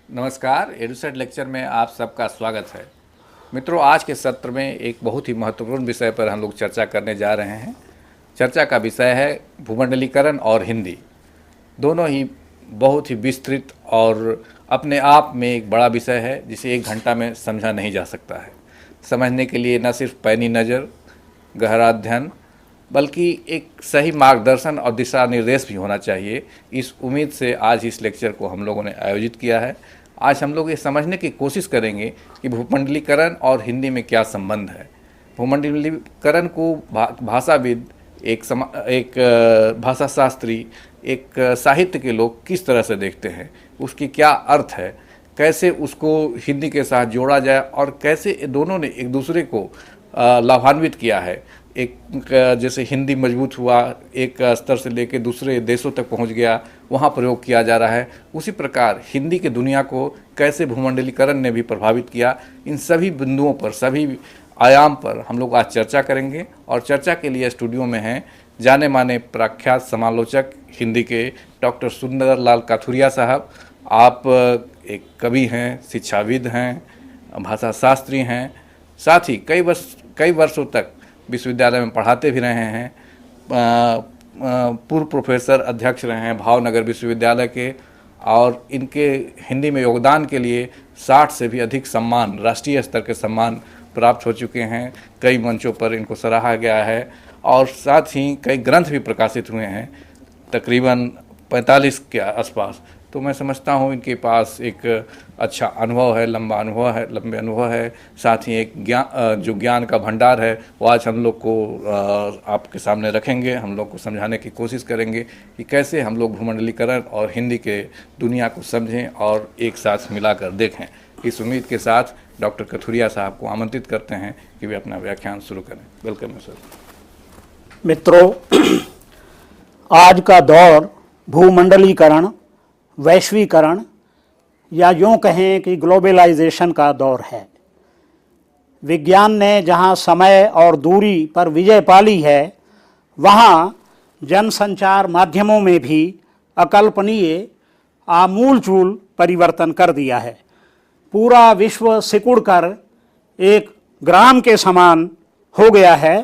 नमस्कार, EDUSAT lecture में आप सबका स्वागत है। मित्रों, आज के सत्र में एक बहुत ही महत्वपूर्ण विषय पर हम लोग चर्चा करने जा रहे हैं। चर्चा का विषय है भूमंडलीकरण और हिंदी। दोनों ही बहुत ही विस्तृत और अपने आप में एक बड़ा विषय है जिसे एक घंटा में समझा नहीं जा सकता है। समझने के लिए न सिर्फ पैनी नज़र, गहरा अध्ययन, बल्कि एक सही मार्गदर्शन और दिशा निर्देश भी होना चाहिए। इस उम्मीद से आज इस लेक्चर को हम लोगों ने आयोजित किया है। आज हम लोग ये समझने की कोशिश करेंगे कि भूमंडलीकरण और हिंदी में क्या संबंध है। भूमंडलीकरण को भाषाविद, एक भाषा शास्त्री, एक साहित्य के लोग किस तरह से देखते हैं, उसकी क्या अर्थ है, कैसे उसको हिंदी के साथ जोड़ा जाए और कैसे दोनों ने एक दूसरे को लाभान्वित किया है। एक जैसे हिंदी मजबूत हुआ, एक स्तर से लेकर दूसरे देशों तक पहुंच गया, वहां प्रयोग किया जा रहा है। उसी प्रकार हिंदी की दुनिया को कैसे भूमंडलीकरण ने भी प्रभावित किया, इन सभी बिंदुओं पर, सभी आयाम पर हम लोग आज चर्चा करेंगे। और चर्चा के लिए स्टूडियो में हैं जाने माने प्रख्यात समालोचक हिंदी के डॉक्टर सुंदरलाल काथुरिया साहब। आप एक कवि हैं, शिक्षाविद हैं, भाषा शास्त्री हैं, साथ ही कई वर्षों तक विश्वविद्यालय में पढ़ाते भी रहे हैं। पूर्व प्रोफेसर अध्यक्ष रहे हैं भावनगर विश्वविद्यालय के, और इनके हिंदी में योगदान के लिए 60 से भी अधिक सम्मान, राष्ट्रीय स्तर के सम्मान प्राप्त हो चुके हैं। कई मंचों पर इनको सराहा गया है और साथ ही कई ग्रंथ भी प्रकाशित हुए हैं, तकरीबन 45 के आसपास। तो मैं समझता हूँ इनके पास एक अच्छा अनुभव है, लंबे अनुभव है। साथ ही एक ज्ञान का भंडार है, वो आज हम लोग को आपके सामने रखेंगे। हम लोग को समझाने की कोशिश करेंगे कि कैसे हम लोग भूमंडलीकरण और हिंदी के दुनिया को समझें और एक साथ मिलाकर देखें। इस उम्मीद के साथ डॉक्टर कथुरिया साहब को आमंत्रित करते हैं कि वे अपना व्याख्यान शुरू करें। Welcome sir. मित्रों, आज का दौर भूमंडलीकरण, वैश्वीकरण या यूँ कहें कि ग्लोबलाइजेशन का दौर है। विज्ञान ने जहाँ समय और दूरी पर विजय पा ली है, वहाँ जनसंचार माध्यमों में भी अकल्पनीय आमूलचूल परिवर्तन कर दिया है। पूरा विश्व सिकुड़कर एक ग्राम के समान हो गया है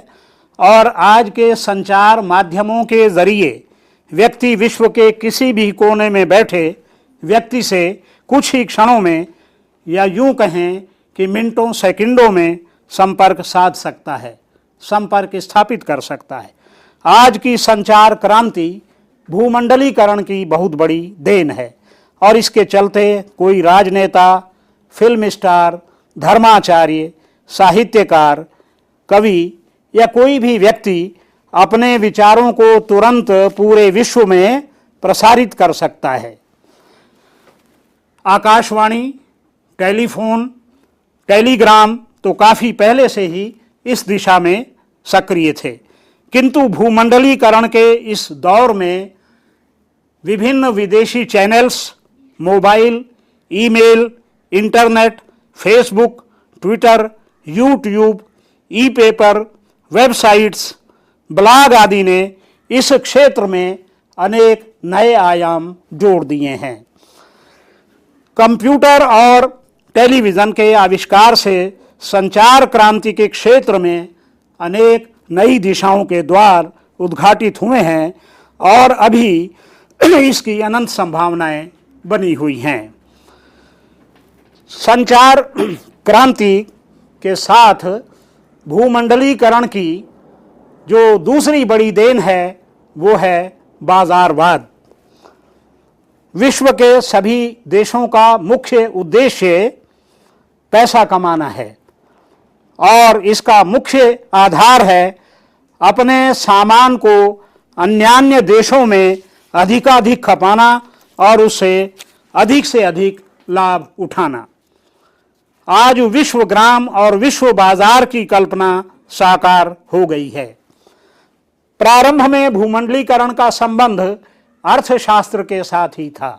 और आज के संचार माध्यमों के ज़रिए व्यक्ति विश्व के किसी भी कोने में बैठे व्यक्ति से कुछ ही क्षणों में या यूं कहें कि मिनटों सेकंडों में संपर्क साध सकता है, संपर्क स्थापित कर सकता है। आज की संचार क्रांति भूमंडलीकरण की बहुत बड़ी देन है और इसके चलते कोई राजनेता, फिल्म स्टार, धर्माचार्य, साहित्यकार, कवि या कोई भी व्यक्ति अपने विचारों को तुरंत पूरे विश्व में प्रसारित कर सकता है। आकाशवाणी, टेलीफोन, टेलीग्राम तो काफ़ी पहले से ही इस दिशा में सक्रिय थे, किंतु भूमंडलीकरण के इस दौर में विभिन्न विदेशी channels, mobile, email, internet, Facebook, Twitter, YouTube, e paper, websites, blog आदि ने इस क्षेत्र में अनेक नए आयाम जोड़ दिए हैं। कंप्यूटर और टेलीविज़न के आविष्कार से संचार क्रांति के क्षेत्र में अनेक नई दिशाओं के द्वार उद्घाटित हुए हैं और अभी इसकी अनंत संभावनाएं बनी हुई हैं। संचार क्रांति के साथ भूमंडलीकरण की जो दूसरी बड़ी देन है वो है बाजारवाद। विश्व के सभी देशों का मुख्य उद्देश्य पैसा कमाना है और इसका मुख्य आधार है अपने सामान को अन्यान्य देशों में अधिकाधिक खपाना और उससे अधिक लाभ उठाना। आज विश्व ग्राम और विश्व बाजार की कल्पना साकार हो गई है। प्रारंभ में भूमंडलीकरण का संबंध अर्थशास्त्र के साथ ही था।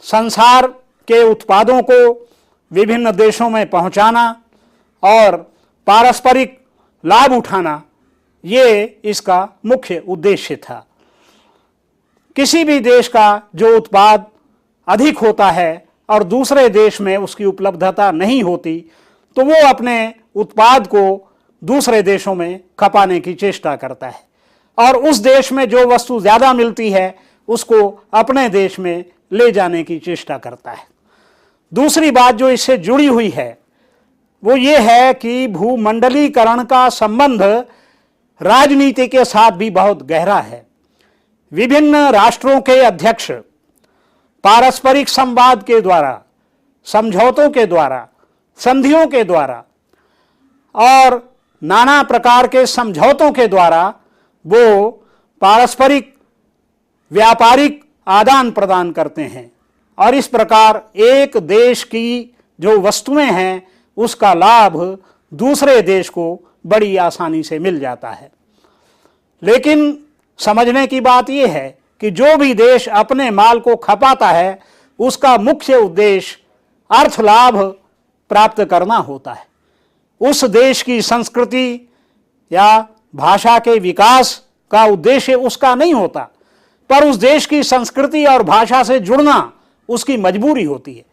संसार के उत्पादों को विभिन्न देशों में पहुंचाना और पारस्परिक लाभ उठाना, ये इसका मुख्य उद्देश्य था। किसी भी देश का जो उत्पाद अधिक होता है और दूसरे देश में उसकी उपलब्धता नहीं होती, तो वो अपने उत्पाद को दूसरे देशों में खपाने की चेष्टा करता है और उस देश में जो वस्तु ज़्यादा मिलती है उसको अपने देश में ले जाने की चेष्टा करता है। दूसरी बात जो इससे जुड़ी हुई है वो ये है कि भूमंडलीकरण का संबंध राजनीति के साथ भी बहुत गहरा है। विभिन्न राष्ट्रों के अध्यक्ष पारस्परिक संवाद के द्वारा, समझौतों के द्वारा, संधियों के द्वारा और नाना प्रकार के समझौतों के द्वारा वो पारस्परिक व्यापारिक आदान प्रदान करते हैं और इस प्रकार एक देश की जो वस्तुएं हैं उसका लाभ दूसरे देश को बड़ी आसानी से मिल जाता है। लेकिन समझने की बात यह है कि जो भी देश अपने माल को खपाता है उसका मुख्य उद्देश्य अर्थ लाभ प्राप्त करना होता है। उस देश की संस्कृति या भाषा के विकास का उद्देश्य उसका नहीं होता, पर उस देश की संस्कृति और भाषा से जुड़ना उसकी मजबूरी होती है,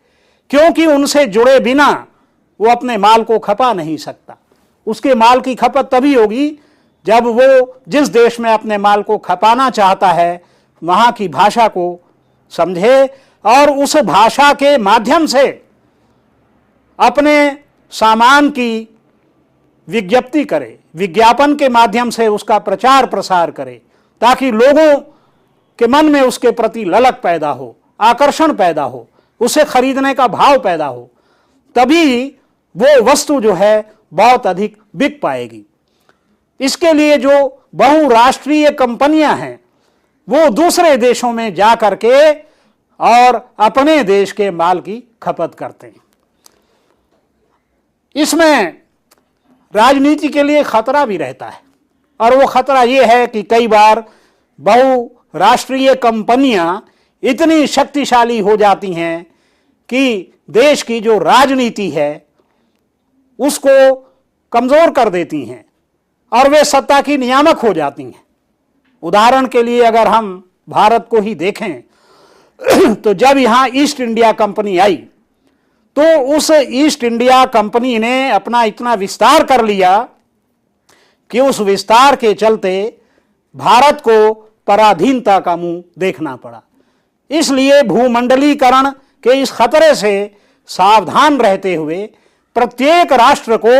क्योंकि उनसे जुड़े बिना वो अपने माल को खपा नहीं सकता। उसके माल की खपत तभी होगी जब वो जिस देश में अपने माल को खपाना चाहता है वहाँ की भाषा को समझे और उस भाषा के माध्यम से अपने सामान की विज्ञप्ति करे, विज्ञापन के माध्यम से उसका प्रचार प्रसार करे, ताकि लोगों के मन में उसके प्रति ललक पैदा हो, आकर्षण पैदा हो, उसे खरीदने का भाव पैदा हो। तभी वो वस्तु जो है बहुत अधिक बिक पाएगी। इसके लिए जो बहुराष्ट्रीय कंपनियां हैं वो दूसरे देशों में जा करके और अपने देश के माल की खपत करते हैं। इसमें राजनीति के लिए खतरा भी रहता है और वो खतरा ये है कि कई बार बहुराष्ट्रीय कंपनियां इतनी शक्तिशाली हो जाती हैं कि देश की जो राजनीति है उसको कमजोर कर देती हैं और वे सत्ता की नियामक हो जाती हैं। उदाहरण के लिए अगर हम भारत को ही देखें तो जब यहाँ ईस्ट इंडिया कंपनी आई तो उस ईस्ट इंडिया कंपनी ने अपना इतना विस्तार कर लिया कि उस विस्तार के चलते भारत को पराधीनता का मुंह देखना पड़ा। इसलिए भूमंडलीकरण के इस खतरे से सावधान रहते हुए प्रत्येक राष्ट्र को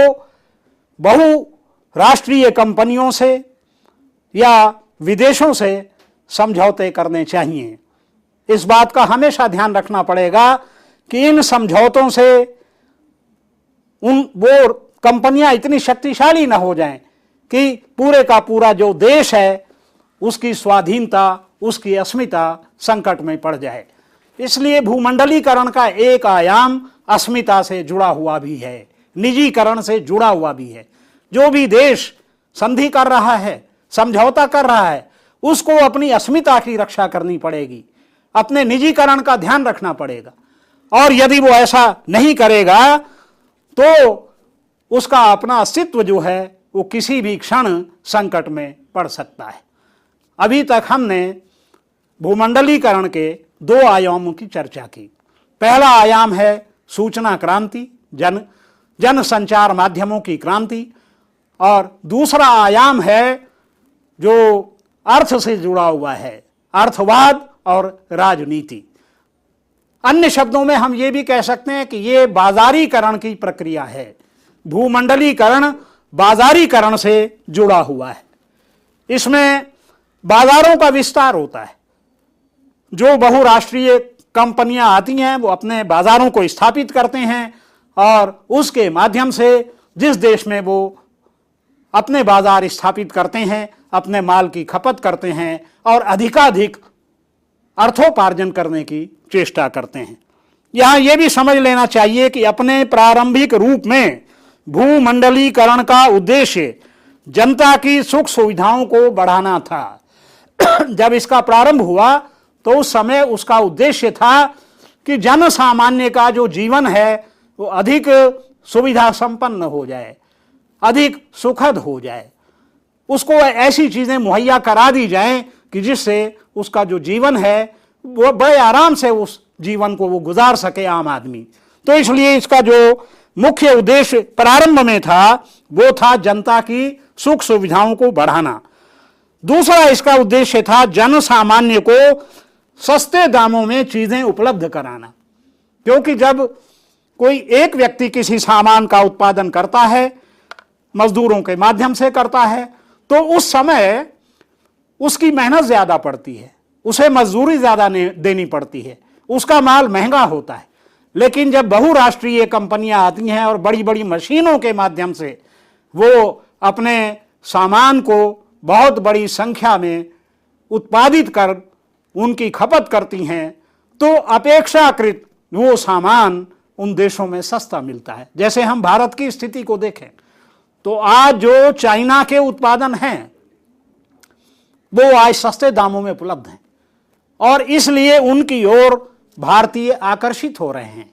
बहुराष्ट्रीय कंपनियों से या विदेशों से समझौते करने चाहिए। इस बात का हमेशा ध्यान रखना पड़ेगा कि इन समझौतों से वो कंपनियां इतनी शक्तिशाली ना हो जाएं कि पूरे का पूरा जो देश है उसकी स्वाधीनता, उसकी अस्मिता संकट में पड़ जाए। इसलिए भूमंडलीकरण का एक आयाम अस्मिता से जुड़ा हुआ भी है, निजीकरण से जुड़ा हुआ भी है। जो भी देश संधि कर रहा है, समझौता कर रहा है, उसको अपनी अस्मिता की रक्षा करनी पड़ेगी, अपने निजीकरण का ध्यान रखना पड़ेगा। और यदि वो ऐसा नहीं करेगा तो उसका अपना अस्तित्व जो है वो किसी भी क्षण संकट में पड़ सकता है। अभी तक हमने भूमंडलीकरण के दो आयामों की चर्चा की। पहला आयाम है सूचना क्रांति, जन संचार माध्यमों की क्रांति, और दूसरा आयाम है जो अर्थ से जुड़ा हुआ है, अर्थवाद और राजनीति। अन्य शब्दों में हम ये भी कह सकते हैं कि ये बाजारीकरण की प्रक्रिया है। भूमंडलीकरण बाजारीकरण से जुड़ा हुआ है। इसमें बाजारों का विस्तार होता है। जो बहुराष्ट्रीय कंपनियां आती हैं वो अपने बाजारों को स्थापित करते हैं और उसके माध्यम से जिस देश में वो अपने बाजार स्थापित करते हैं, अपने माल की खपत करते हैं और अधिकाधिक अर्थोपार्जन करने की चेष्टा करते हैं। यहां यह भी समझ लेना चाहिए कि अपने प्रारंभिक रूप में भूमंडलीकरण का उद्देश्य जनता की सुख सुविधाओं को बढ़ाना था। जब इसका प्रारंभ हुआ तो उस समय उसका उद्देश्य था कि जन सामान्य का जो जीवन है वो अधिक सुविधा संपन्न हो जाए, अधिक सुखद हो जाए, उसको ऐसी चीजें मुहैया करा दी जाएं कि जिससे उसका जो जीवन है वो बड़े आराम से उस जीवन को वो गुजार सके आम आदमी। तो इसलिए इसका जो मुख्य उद्देश्य प्रारंभ में था वो था जनता की सुख सुविधाओं को बढ़ाना। दूसरा इसका उद्देश्य था जन सामान्य को सस्ते दामों में चीजें उपलब्ध कराना, क्योंकि जब कोई एक व्यक्ति किसी सामान का उत्पादन करता है, मजदूरों के माध्यम से करता है, तो उस समय उसकी मेहनत ज्यादा पड़ती है, उसे मजदूरी ज्यादा देनी पड़ती है, उसका माल महंगा होता है। लेकिन जब बहुराष्ट्रीय कंपनियां आती हैं और बड़ी बड़ी मशीनों के माध्यम से वो अपने सामान को बहुत बड़ी संख्या में उत्पादित कर उनकी खपत करती हैं, तो अपेक्षाकृत वो सामान उन देशों में सस्ता मिलता है। जैसे हम भारत की स्थिति को देखें तो आज जो चाइना के उत्पादन हैं वो आज सस्ते दामों में उपलब्ध हैं और इसलिए उनकी ओर भारतीय आकर्षित हो रहे हैं।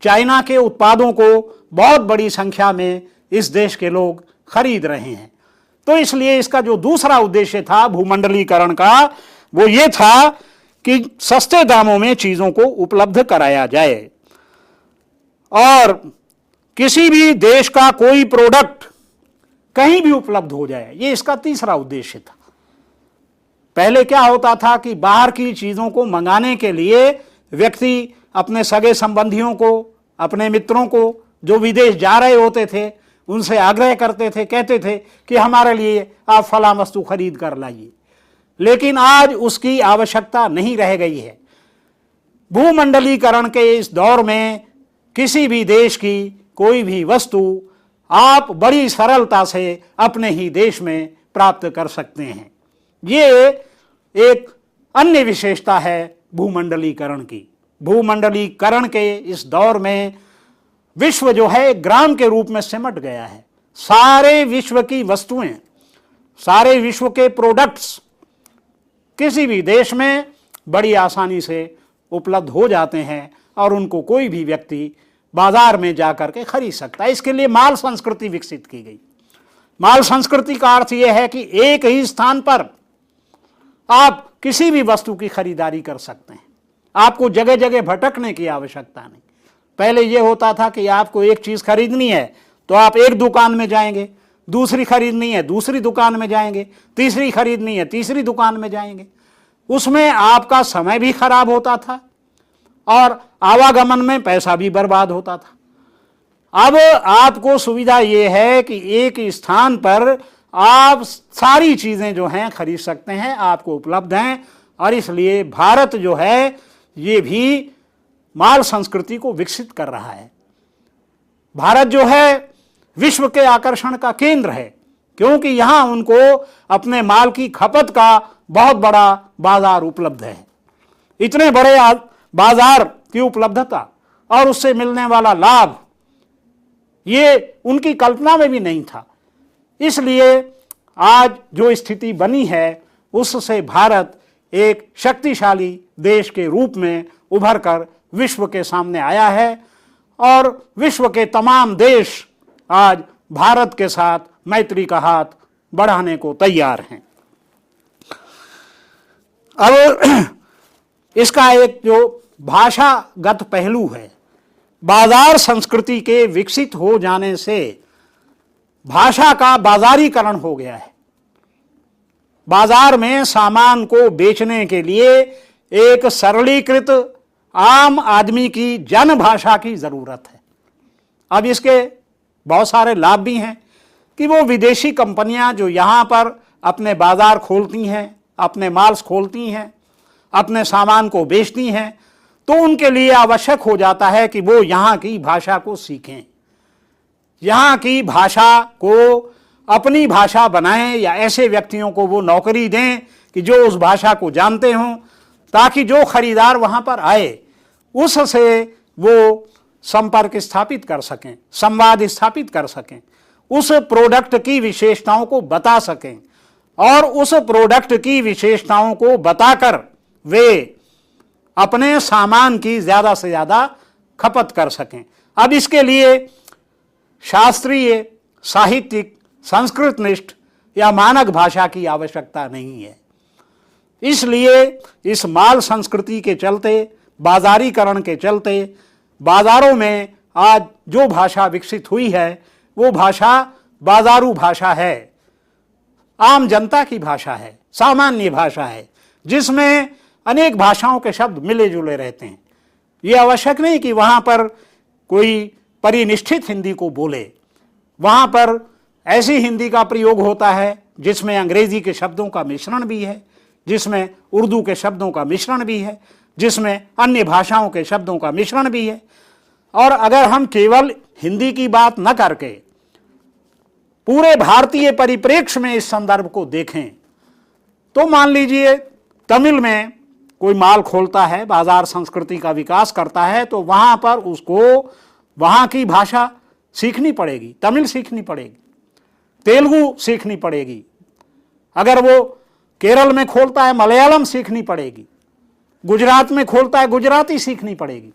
चाइना के उत्पादों को बहुत बड़ी संख्या में इस देश के लोग खरीद रहे हैं। तो इसलिए इसका जो दूसरा उद्देश्य था भूमंडलीकरण का वो ये था कि सस्ते दामों में चीजों को उपलब्ध कराया जाए और किसी भी देश का कोई प्रोडक्ट कहीं भी उपलब्ध हो जाए, ये इसका तीसरा उद्देश्य था। पहले क्या होता था कि बाहर की चीजों को मंगाने के लिए व्यक्ति अपने सगे संबंधियों को, अपने मित्रों को जो विदेश जा रहे होते थे उनसे आग्रह करते थे, कहते थे कि हमारे लिए आप फला वस्तु खरीद कर लाइए। लेकिन आज उसकी आवश्यकता नहीं रह गई है। भूमंडलीकरण के इस दौर में किसी भी देश की कोई भी वस्तु आप बड़ी सरलता से अपने ही देश में प्राप्त कर सकते हैं। ये एक अन्य विशेषता है भूमंडलीकरण की। भूमंडलीकरण के इस दौर में विश्व जो है ग्राम के रूप में सिमट गया है। सारे विश्व की वस्तुएं, सारे विश्व के प्रोडक्ट्स किसी भी देश में बड़ी आसानी से उपलब्ध हो जाते हैं और उनको कोई भी व्यक्ति बाजार में जाकर के खरीद सकता है। इसके लिए माल संस्कृति विकसित की गई। माल संस्कृति का अर्थ यह है कि एक ही स्थान पर आप किसी भी वस्तु की खरीदारी कर सकते हैं, आपको जगह जगह भटकने की आवश्यकता नहीं। पहले यह होता था कि आपको एक चीज खरीदनी है तो आप एक दुकान में जाएंगे, दूसरी खरीदनी है दूसरी दुकान में जाएंगे, तीसरी खरीदनी है तीसरी दुकान में जाएंगे। उसमें आपका समय भी खराब होता था और आवागमन में पैसा भी बर्बाद होता था। अब आपको सुविधा यह है कि एक स्थान पर आप सारी चीजें जो हैं खरीद सकते हैं, आपको उपलब्ध हैं। और इसलिए भारत जो है ये भी माल संस्कृति को विकसित कर रहा है। भारत जो है विश्व के आकर्षण का केंद्र है, क्योंकि यहां उनको अपने माल की खपत का बहुत बड़ा बाजार उपलब्ध है। इतने बड़े बाजार की उपलब्धता और उससे मिलने वाला लाभ ये उनकी कल्पना में भी नहीं था। इसलिए आज जो स्थिति बनी है उससे भारत एक शक्तिशाली देश के रूप में उभर कर विश्व के सामने आया है और विश्व के तमाम देश आज भारत के साथ मैत्री का हाथ बढ़ाने को तैयार हैं। अब इसका एक जो भाषागत पहलू है, बाजार संस्कृति के विकसित हो जाने से भाषा का बाजारीकरण हो गया है। बाजार में सामान को बेचने के लिए एक सरलीकृत आम आदमी की जन भाषा की जरूरत है। अब इसके बहुत सारे लाभ भी हैं कि वो विदेशी कंपनियां जो यहाँ पर अपने बाजार खोलती हैं, अपने माल्स खोलती हैं, अपने सामान को बेचती हैं, तो उनके लिए आवश्यक हो जाता है कि वो यहाँ की भाषा को सीखें, यहाँ की भाषा को अपनी भाषा बनाएं या ऐसे व्यक्तियों को वो नौकरी दें कि जो उस भाषा को जानते हों, ताकि जो खरीदार वहाँ पर आए उससे वो संपर्क स्थापित कर सकें, संवाद स्थापित कर सकें, उस प्रोडक्ट की विशेषताओं को बता सकें और उस प्रोडक्ट की विशेषताओं को बताकर वे अपने सामान की ज़्यादा से ज़्यादा खपत कर सकें। अब इसके लिए शास्त्रीय, साहित्यिक, संस्कृतनिष्ठ या मानक भाषा की आवश्यकता नहीं है। इसलिए इस माल संस्कृति के चलते, बाजारीकरण के चलते, बाजारों में आज जो भाषा विकसित हुई है वो भाषा बाजारू भाषा है, आम जनता की भाषा है, सामान्य भाषा है, जिसमें अनेक भाषाओं के शब्द मिले जुले रहते हैं। ये आवश्यक नहीं कि वहाँ पर कोई परिनिष्ठित हिंदी को बोले, वहाँ पर ऐसी हिंदी का प्रयोग होता है जिसमें अंग्रेजी के शब्दों का मिश्रण भी है, जिसमें उर्दू के शब्दों का मिश्रण भी है, जिसमें अन्य भाषाओं के शब्दों का मिश्रण भी है। और अगर हम केवल हिंदी की बात न करके पूरे भारतीय परिप्रेक्ष्य में इस संदर्भ को देखें तो मान लीजिए तमिल में कोई माल खोलता है, बाजार संस्कृति का विकास करता है, तो वहाँ पर उसको वहाँ की भाषा सीखनी पड़ेगी, तमिल सीखनी पड़ेगी, तेलुगु सीखनी पड़ेगी। अगर वो केरल में खोलता है, मलयालम सीखनी पड़ेगी, गुजरात में खोलता है, गुजराती सीखनी पड़ेगी।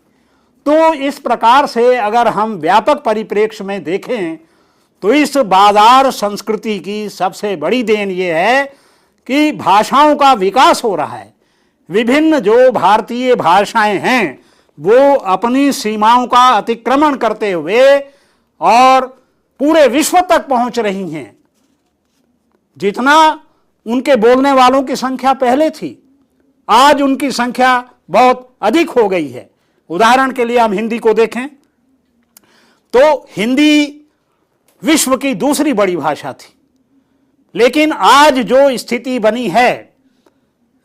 तो इस प्रकार से अगर हम व्यापक परिप्रेक्ष्य में देखें तो इस बाजार संस्कृति की सबसे बड़ी देन ये है कि भाषाओं का विकास हो रहा है। विभिन्न जो भारतीय भाषाएं हैं वो अपनी सीमाओं का अतिक्रमण करते हुए और पूरे विश्व तक पहुंच रही हैं। जितना उनके बोलने वालों की संख्या पहले थी, आज उनकी संख्या बहुत अधिक हो गई है। उदाहरण के लिए हम हिंदी को देखें तो हिंदी विश्व की दूसरी बड़ी भाषा थी, लेकिन आज जो स्थिति बनी है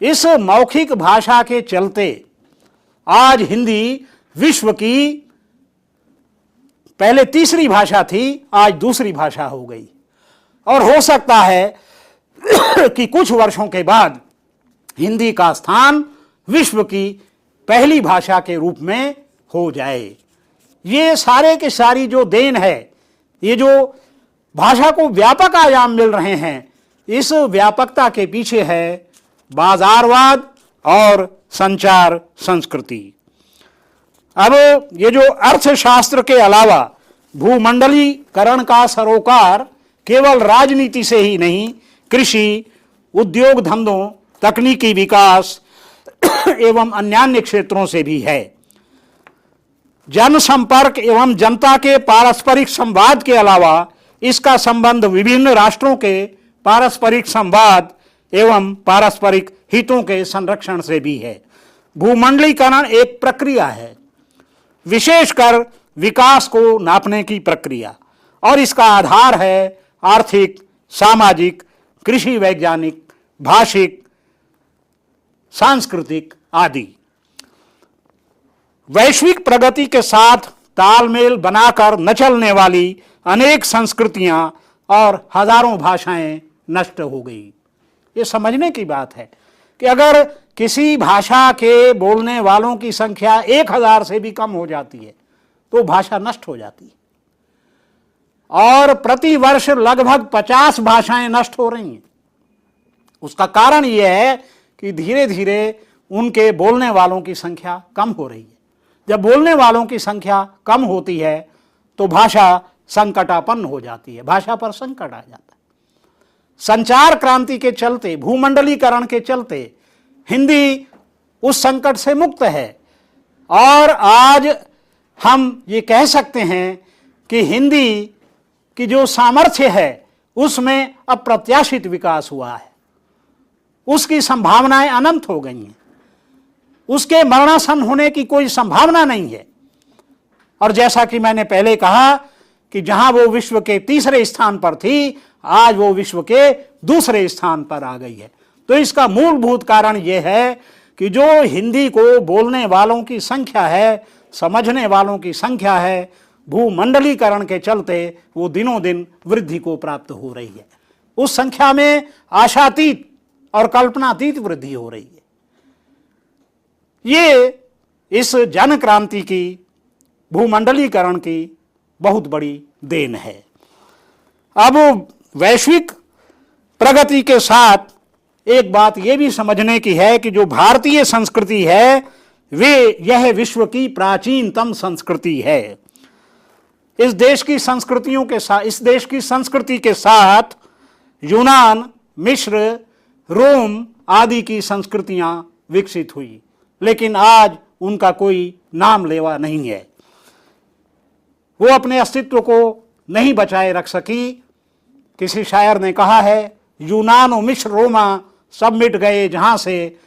इस मौखिक भाषा के चलते आज हिंदी विश्व की पहले तीसरी भाषा थी, आज दूसरी भाषा हो गई। और हो सकता है कि कुछ वर्षों के बाद हिंदी का स्थान विश्व की पहली भाषा के रूप में हो जाए। ये सारे के सारी जो देन है, ये जो भाषा को व्यापक आयाम मिल रहे हैं, इस व्यापकता के पीछे है बाजारवाद और संचार संस्कृति। अब ये जो अर्थशास्त्र के अलावा भूमंडलीकरण का सरोकार केवल राजनीति से ही नहीं, कृषि, उद्योग धंधों, तकनीकी विकास एवं अन्य क्षेत्रों से भी है। जनसंपर्क एवं जनता के पारस्परिक संवाद के अलावा इसका संबंध विभिन्न राष्ट्रों के पारस्परिक संवाद एवं पारस्परिक हितों के संरक्षण से भी है। भूमंडलीकरण एक प्रक्रिया है, विशेषकर विकास को नापने की प्रक्रिया, और इसका आधार है आर्थिक, सामाजिक, कृषि वैज्ञानिक, भाषिक, सांस्कृतिक आदि। वैश्विक प्रगति के साथ तालमेल बनाकर न चलने वाली अनेक संस्कृतियां और हजारों भाषाएं नष्ट हो गई। ये समझने की बात है कि अगर किसी भाषा के बोलने वालों की संख्या 1000 से भी कम हो जाती है तो भाषा नष्ट हो जाती है, और प्रति वर्ष लगभग 50 भाषाएं नष्ट हो रही हैं। उसका कारण यह है कि धीरे धीरे उनके बोलने वालों की संख्या कम हो रही है। जब बोलने वालों की संख्या कम होती है तो भाषा संकटापन्न हो जाती है, भाषा पर संकट आ जाता है। संचार क्रांति के चलते, भूमंडलीकरण के चलते हिंदी उस संकट से मुक्त है, और आज हम ये कह सकते हैं कि हिंदी की जो सामर्थ्य है उसमें अप्रत्याशित विकास हुआ है। उसकी संभावनाएं अनंत हो गई हैं, उसके मरणासन होने की कोई संभावना नहीं है। और जैसा कि मैंने पहले कहा कि जहां वो विश्व के तीसरे स्थान पर थी, आज वो विश्व के दूसरे स्थान पर आ गई है। तो इसका मूलभूत कारण यह है कि जो हिंदी को बोलने वालों की संख्या है, समझने वालों की संख्या है, भूमंडलीकरण के चलते वो दिनों दिन वृद्धि को प्राप्त हो रही है। उस संख्या में आशातीत और कल्पनातीत वृद्धि हो रही है। ये इस जन क्रांति की, भूमंडलीकरण की बहुत बड़ी देन है। अब वैश्विक प्रगति के साथ एक बात यह भी समझने की है कि जो भारतीय संस्कृति है यह विश्व की प्राचीनतम संस्कृति है। इस देश की संस्कृति के साथ यूनान, मिस्र, रोम आदि की संस्कृतियां विकसित हुई, लेकिन आज उनका कोई नाम लेवा नहीं है। वो अपने अस्तित्व को नहीं बचाए रख सकी। किसी शायर ने कहा है, यूनान और मिस्र, रोमा सब मिट गए जहां से,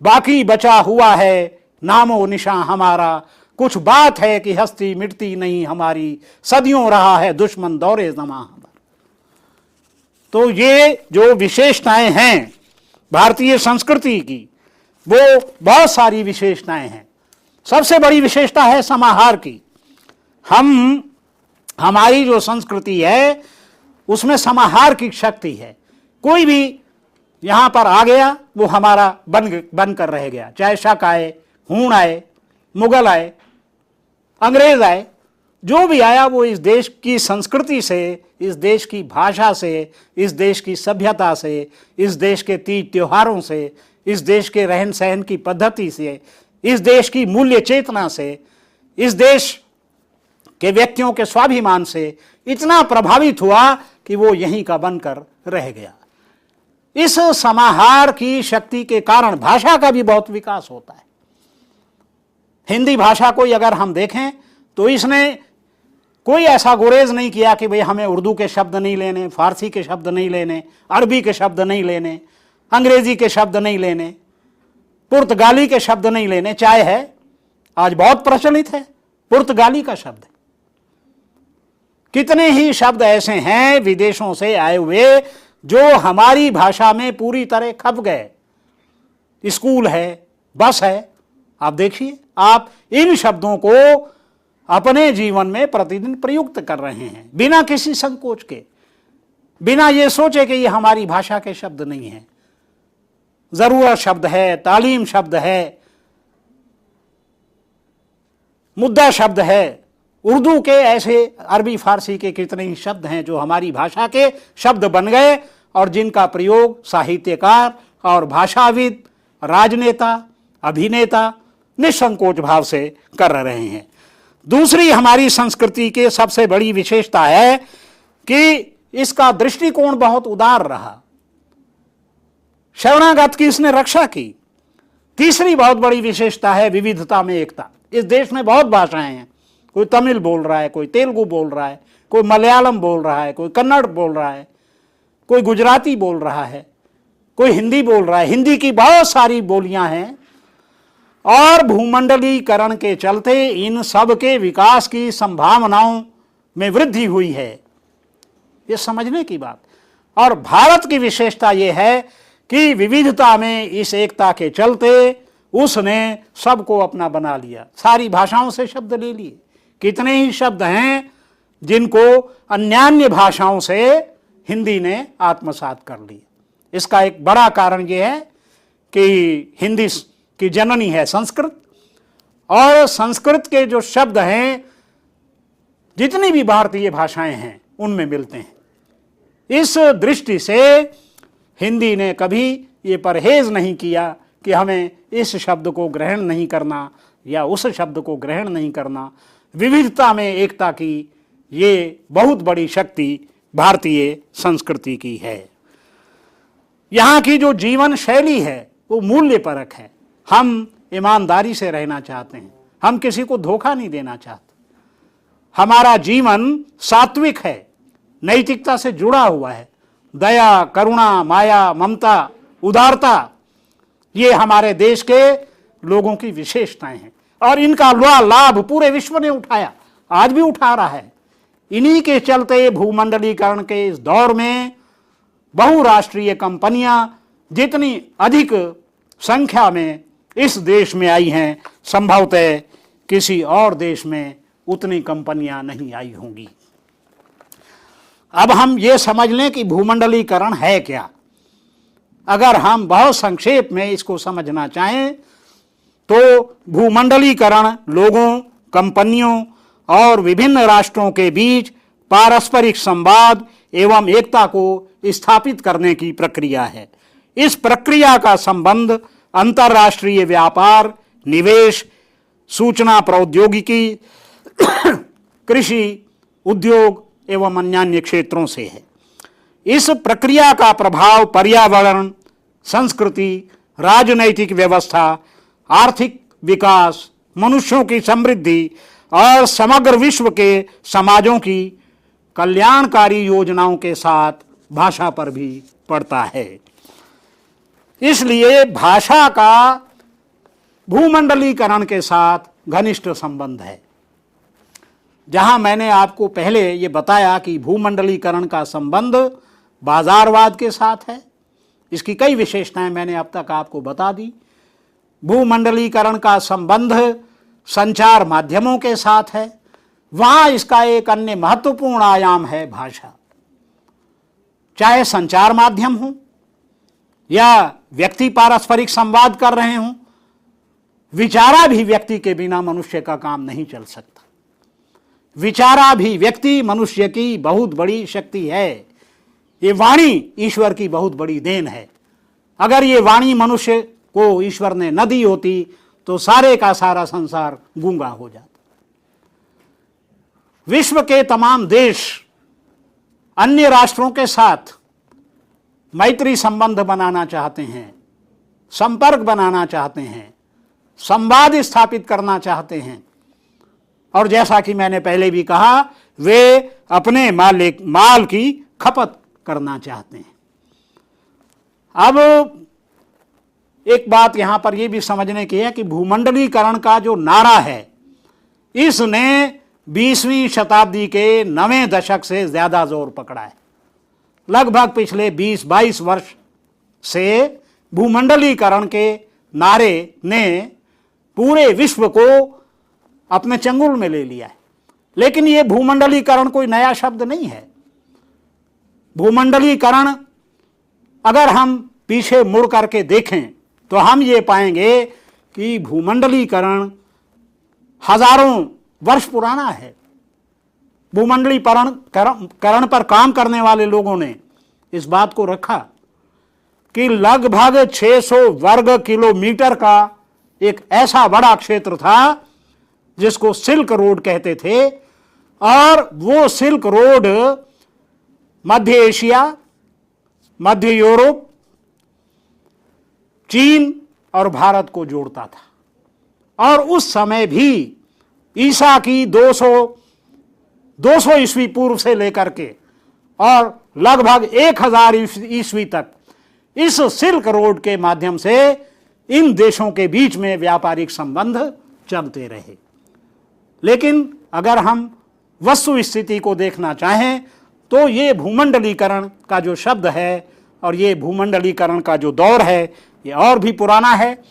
बाकी बचा हुआ है नामो निशान हमारा। कुछ बात है कि हस्ती मिटती नहीं हमारी, सदियों रहा है दुश्मन दौरे ज़मां हमारा। तो ये जो विशेषताएं हैं भारतीय संस्कृति की, वो बहुत सारी विशेषताएं हैं। सबसे बड़ी विशेषता है समाहार की। हमारी जो संस्कृति है उसमें समाहार की शक्ति है। कोई भी यहां पर आ गया वो हमारा बन कर रह गया, चाहे शक आए, हूण आए, मुगल आए, अंग्रेज आए, जो भी आया वो इस देश की संस्कृति से, इस देश की भाषा से, इस देश की सभ्यता से, इस देश के तीज त्योहारों से, इस देश के रहन सहन की पद्धति से, इस देश की मूल्य चेतना से, इस देश के व्यक्तियों के स्वाभिमान से इतना प्रभावित हुआ कि वो यहीं का बनकर रह गया। इस समाहार की शक्ति के कारण भाषा का भी बहुत विकास होता है। हिंदी भाषा को अगर हम देखें तो इसने कोई ऐसा गुरेज नहीं किया कि भाई हमें उर्दू के शब्द नहीं लेने, फारसी के शब्द नहीं लेने, अरबी के शब्द नहीं लेने, अंग्रेजी के शब्द नहीं लेने, पुर्तगाली के शब्द नहीं लेने। चाहे है, आज बहुत प्रचलित है पुर्तगाली का शब्द। कितने ही शब्द ऐसे हैं विदेशों से आए हुए जो हमारी भाषा में पूरी तरह खप गए। स्कूल है, बस है। आप देखिए, आप इन शब्दों को अपने जीवन में प्रतिदिन प्रयुक्त कर रहे हैं बिना किसी संकोच के, बिना ये सोचे कि ये हमारी भाषा के शब्द नहीं है। जरूरत शब्द है, तालीम शब्द है, मुद्दा शब्द है। उर्दू के ऐसे, अरबी फारसी के कितने ही शब्द हैं जो हमारी भाषा के शब्द बन गए और जिनका प्रयोग साहित्यकार और भाषाविद, राजनेता, अभिनेता निसंकोच भाव से कर रहे हैं। दूसरी हमारी संस्कृति के सबसे बड़ी विशेषता है कि इसका दृष्टिकोण बहुत उदार रहा। शरणागत की इसने रक्षा की। तीसरी बहुत बड़ी विशेषता है विविधता में एकता। इस देश में बहुत भाषाएं हैं। कोई तमिल बोल रहा है, कोई तेलुगु बोल रहा है, कोई मलयालम बोल रहा है, कोई कन्नड़ बोल रहा है, कोई गुजराती बोल रहा है, कोई हिंदी बोल रहा है। हिंदी की बहुत सारी बोलियां हैं और भूमंडलीकरण के चलते इन सब के विकास की संभावनाओं में वृद्धि हुई है। ये समझने की बात। और भारत की विशेषता ये है कि विविधता में इस एकता के चलते उसने सबको अपना बना लिया। सारी भाषाओं से शब्द ले लिए। कितने ही शब्द हैं जिनको अन्यान्य भाषाओं से हिंदी ने आत्मसात कर लिए। इसका एक बड़ा कारण यह है कि हिंदी की जननी है संस्कृत, और संस्कृत के जो शब्द हैं जितनी भी भारतीय भाषाएं हैं उनमें मिलते हैं। इस दृष्टि से हिंदी ने कभी ये परहेज नहीं किया कि हमें इस शब्द को ग्रहण नहीं करना या उस शब्द को ग्रहण नहीं करना। विविधता में एकता की ये बहुत बड़ी शक्ति भारतीय संस्कृति की है। यहाँ की जो जीवन शैली है वो मूल्य परक है। हम ईमानदारी से रहना चाहते हैं, हम किसी को धोखा नहीं देना चाहते। हमारा जीवन सात्विक है, नैतिकता से जुड़ा हुआ है। दया, करुणा, माया, ममता, उदारता, ये हमारे देश के लोगों की विशेषताएं हैं और इनका लाभ पूरे विश्व ने उठाया, आज भी उठा रहा है। इन्हीं के चलते भूमंडलीकरण के इस दौर में बहुराष्ट्रीय कंपनियां जितनी अधिक संख्या में इस देश में आई हैं, संभवतः किसी और देश में उतनी कंपनियां नहीं आई होंगी। अब हम ये समझ लें कि भूमंडलीकरण है क्या। अगर हम बहुत संक्षेप में इसको समझना चाहें तो भूमंडलीकरण लोगों, कंपनियों और विभिन्न राष्ट्रों के बीच पारस्परिक संवाद एवं एकता को स्थापित करने की प्रक्रिया है। इस प्रक्रिया का संबंध अंतर्राष्ट्रीय व्यापार, निवेश, सूचना प्रौद्योगिकी, कृषि, उद्योग एवं अन्य क्षेत्रों से है। इस प्रक्रिया का प्रभाव पर्यावरण, संस्कृति, राजनैतिक व्यवस्था, आर्थिक विकास, मनुष्यों की समृद्धि और समग्र विश्व के समाजों की कल्याणकारी योजनाओं के साथ भाषा पर भी पड़ता है। इसलिए भाषा का भूमंडलीकरण के साथ घनिष्ठ संबंध है। जहां मैंने आपको पहले ये बताया कि भूमंडलीकरण का संबंध बाजारवाद के साथ है, इसकी कई विशेषताएं मैंने अब तक आपको बता दी। भूमंडलीकरण का संबंध संचार माध्यमों के साथ है, वहां इसका एक अन्य महत्वपूर्ण आयाम है भाषा। चाहे संचार माध्यम हो या व्यक्ति पारस्परिक संवाद कर रहे हों, विचाराभिव्यक्ति के बिना मनुष्य का काम नहीं चल सकता। विचाराभिव्यक्ति मनुष्य की बहुत बड़ी शक्ति है। ये वाणी ईश्वर की बहुत बड़ी देन है। अगर ये वाणी मनुष्य को ईश्वर ने न दी होती तो सारे का सारा संसार गूंगा हो जाता। विश्व के तमाम देश अन्य राष्ट्रों के साथ मैत्री संबंध बनाना चाहते हैं, संपर्क बनाना चाहते हैं, संवाद स्थापित करना चाहते हैं, और जैसा कि मैंने पहले भी कहा, वे अपने माल की खपत करना चाहते हैं। अब एक बात यहां पर यह भी समझने की है कि भूमंडलीकरण का जो नारा है, इसने 20वीं शताब्दी के 9वें दशक से ज्यादा जोर पकड़ा है। लगभग पिछले 20-22 वर्ष से भूमंडलीकरण के नारे ने पूरे विश्व को अपने चंगुल में ले लिया है। लेकिन यह भूमंडलीकरण कोई नया शब्द नहीं है। भूमंडलीकरण अगर हम पीछे मुड़ करके देखें तो हम ये पाएंगे कि भूमंडलीकरण हजारों वर्ष पुराना है। भूमंडलीकरण पर काम करने वाले लोगों ने इस बात को रखा कि लगभग 600 वर्ग किलोमीटर का एक ऐसा बड़ा क्षेत्र था जिसको सिल्क रोड कहते थे, और वो सिल्क रोड मध्य एशिया, मध्य यूरोप, चीन और भारत को जोड़ता था। और उस समय भी ईसा की 200 ईस्वी पूर्व से लेकर के और लगभग 1000 ईस्वी तक इस सिल्क रोड के माध्यम से इन देशों के बीच में व्यापारिक संबंध चलते रहे। लेकिन अगर हम वस्तु स्थिति को देखना चाहें तो ये भूमंडलीकरण का जो शब्द है और ये भूमंडलीकरण का जो दौर है, ये और भी पुराना है।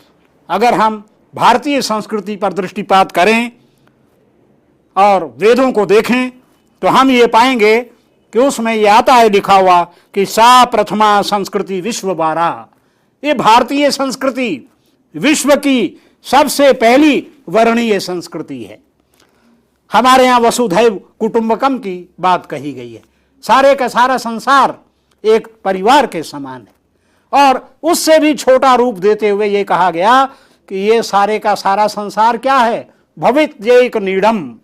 अगर हम भारतीय संस्कृति पर दृष्टिपात करें और वेदों को देखें तो हम ये पाएंगे कि उसमें ये आता है लिखा हुआ कि सा प्रथमा संस्कृति विश्व बारा। ये भारतीय संस्कृति विश्व की सबसे पहली वर्णीय संस्कृति है। हमारे यहाँ वसुधैव कुटुंबकम की बात कही गई है। सारे का सारा संसार एक परिवार के समान है। और उससे भी छोटा रूप देते हुए ये कहा गया कि ये सारे का सारा संसार क्या है, भवित एक नीडम,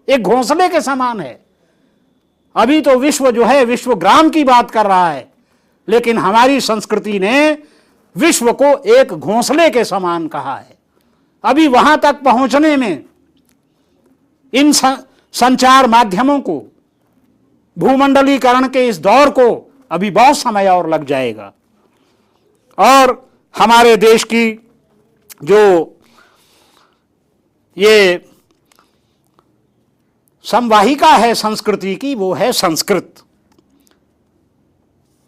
एक घोंसले के समान है। अभी तो विश्व जो है विश्व ग्राम की बात कर रहा है, लेकिन हमारी संस्कृति ने विश्व को एक घोंसले के समान कहा है। अभी वहां तक पहुंचने में इन संचार माध्यमों को, भूमंडलीकरण के इस दौर को अभी बहुत समय और लग जाएगा। और हमारे देश की जो ये संवाहिका है संस्कृति की, वो है संस्कृत।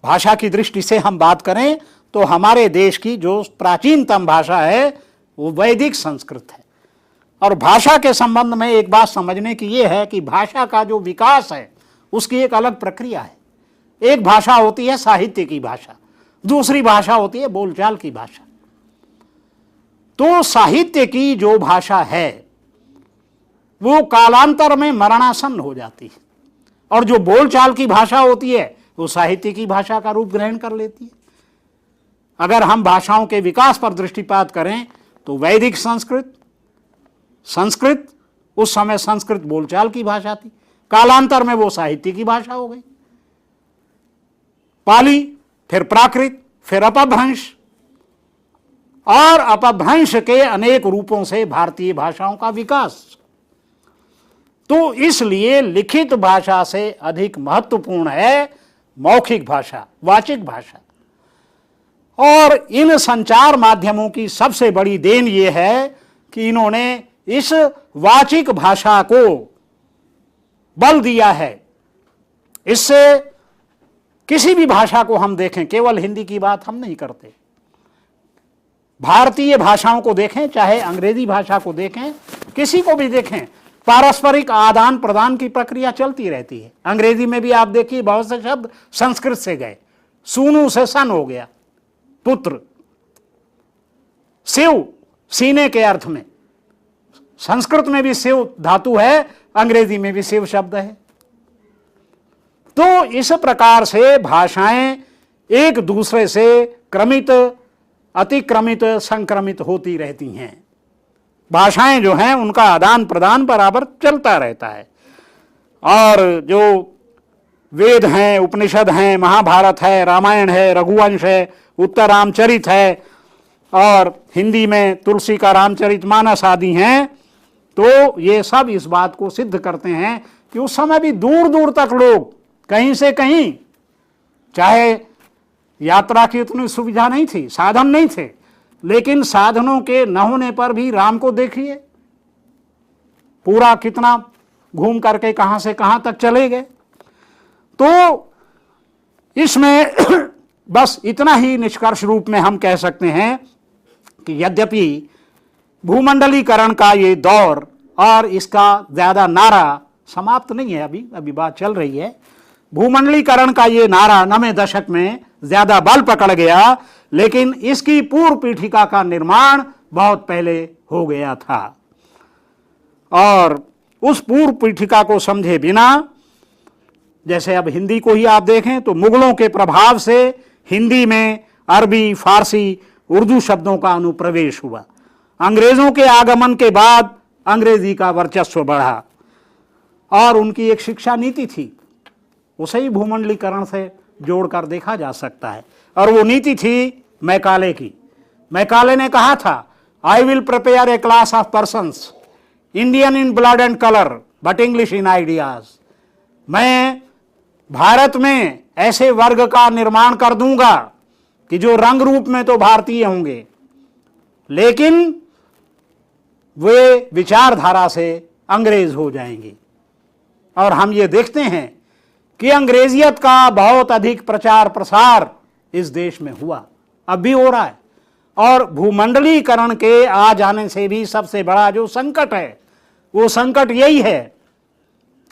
भाषा की दृष्टि से हम बात करें तो हमारे देश की जो प्राचीनतम भाषा है वो वैदिक संस्कृत है। और भाषा के संबंध में एक बात समझने की ये है कि भाषा का जो विकास है उसकी एक अलग प्रक्रिया है। एक भाषा होती है साहित्य की भाषा, दूसरी भाषा होती है बोलचाल की भाषा। तो साहित्य की जो भाषा है वो कालांतर में मरणासन्न हो जाती है, और जो बोलचाल की भाषा होती है वो साहित्य की भाषा का रूप ग्रहण कर लेती है। अगर हम भाषाओं के विकास पर दृष्टिपात करें तो वैदिक संस्कृत उस समय संस्कृत बोलचाल की भाषा थी, कालांतर में वो साहित्य की भाषा हो गई। पाली, फिर प्राकृत, फिर अपभ्रंश, और अपभ्रंश के अनेक रूपों से भारतीय भाषाओं का विकास। तो इसलिए लिखित भाषा से अधिक महत्वपूर्ण है मौखिक भाषा, वाचिक भाषा। और इन संचार माध्यमों की सबसे बड़ी देन ये है कि इन्होंने इस वाचिक भाषा को बल दिया है। इससे किसी भी भाषा को हम देखें, केवल हिंदी की बात हम नहीं करते, भारतीय भाषाओं को देखें, चाहे अंग्रेजी भाषा को देखें, किसी को भी देखें, पारस्परिक आदान प्रदान की प्रक्रिया चलती रहती है। अंग्रेजी में भी आप देखिए बहुत से शब्द संस्कृत से गए, सूनु से सन हो गया पुत्र, शिव सीने के अर्थ में, संस्कृत में भी शिव धातु है, अंग्रेजी में भी शिव शब्द है। तो इस प्रकार से भाषाएं एक दूसरे से क्रमित, अतिक्रमित, संक्रमित होती रहती हैं। भाषाएं जो हैं उनका आदान प्रदान बराबर चलता रहता है। और जो वेद हैं, उपनिषद हैं, महाभारत है, रामायण है, रघुवंश है, उत्तर रामचरित है, और हिंदी में तुलसी का रामचरितमानस आदि हैं, तो ये सब इस बात को सिद्ध करते हैं कि उस समय भी दूर दूर तक लोग कहीं से कहीं, चाहे यात्रा की उतनी सुविधा नहीं थी, साधन नहीं थे, लेकिन साधनों के न होने पर भी राम को देखिए, पूरा कितना घूम करके कहां से कहां तक चले गए। तो इसमें बस इतना ही निष्कर्ष रूप में हम कह सकते हैं कि यद्यपि भूमंडलीकरण का ये दौर और इसका ज्यादा नारा समाप्त नहीं है, अभी बात चल रही है, भूमंडलीकरण का ये नारा 90 दशक में ज्यादा बल पकड़ गया, लेकिन इसकी पूर्व पीठिका का निर्माण बहुत पहले हो गया था। और उस पूर्व पीठिका को समझे बिना, जैसे अब हिंदी को ही आप देखें तो मुगलों के प्रभाव से हिंदी में अरबी, फारसी, उर्दू शब्दों का अनुप्रवेश हुआ। अंग्रेजों के आगमन के बाद अंग्रेजी का वर्चस्व बढ़ा, और उनकी एक शिक्षा नीति थी, उसे ही भूमंडलीकरण से जोड़कर देखा जा सकता है। और वो नीति थी मैकाले की। मैकाले ने कहा था, I will prepare a class of persons Indian in blood and colour but English in ideas. मैं भारत में ऐसे वर्ग का निर्माण कर दूंगा कि जो रंग रूप में तो भारतीय होंगे, लेकिन वे विचारधारा से अंग्रेज हो जाएंगे। और हम ये देखते हैं कि अंग्रेजियत का बहुत अधिक प्रचार प्रसार इस देश में हुआ, अब भी हो रहा है। और भूमंडलीकरण के आ जाने से भी सबसे बड़ा जो संकट है, वो संकट यही है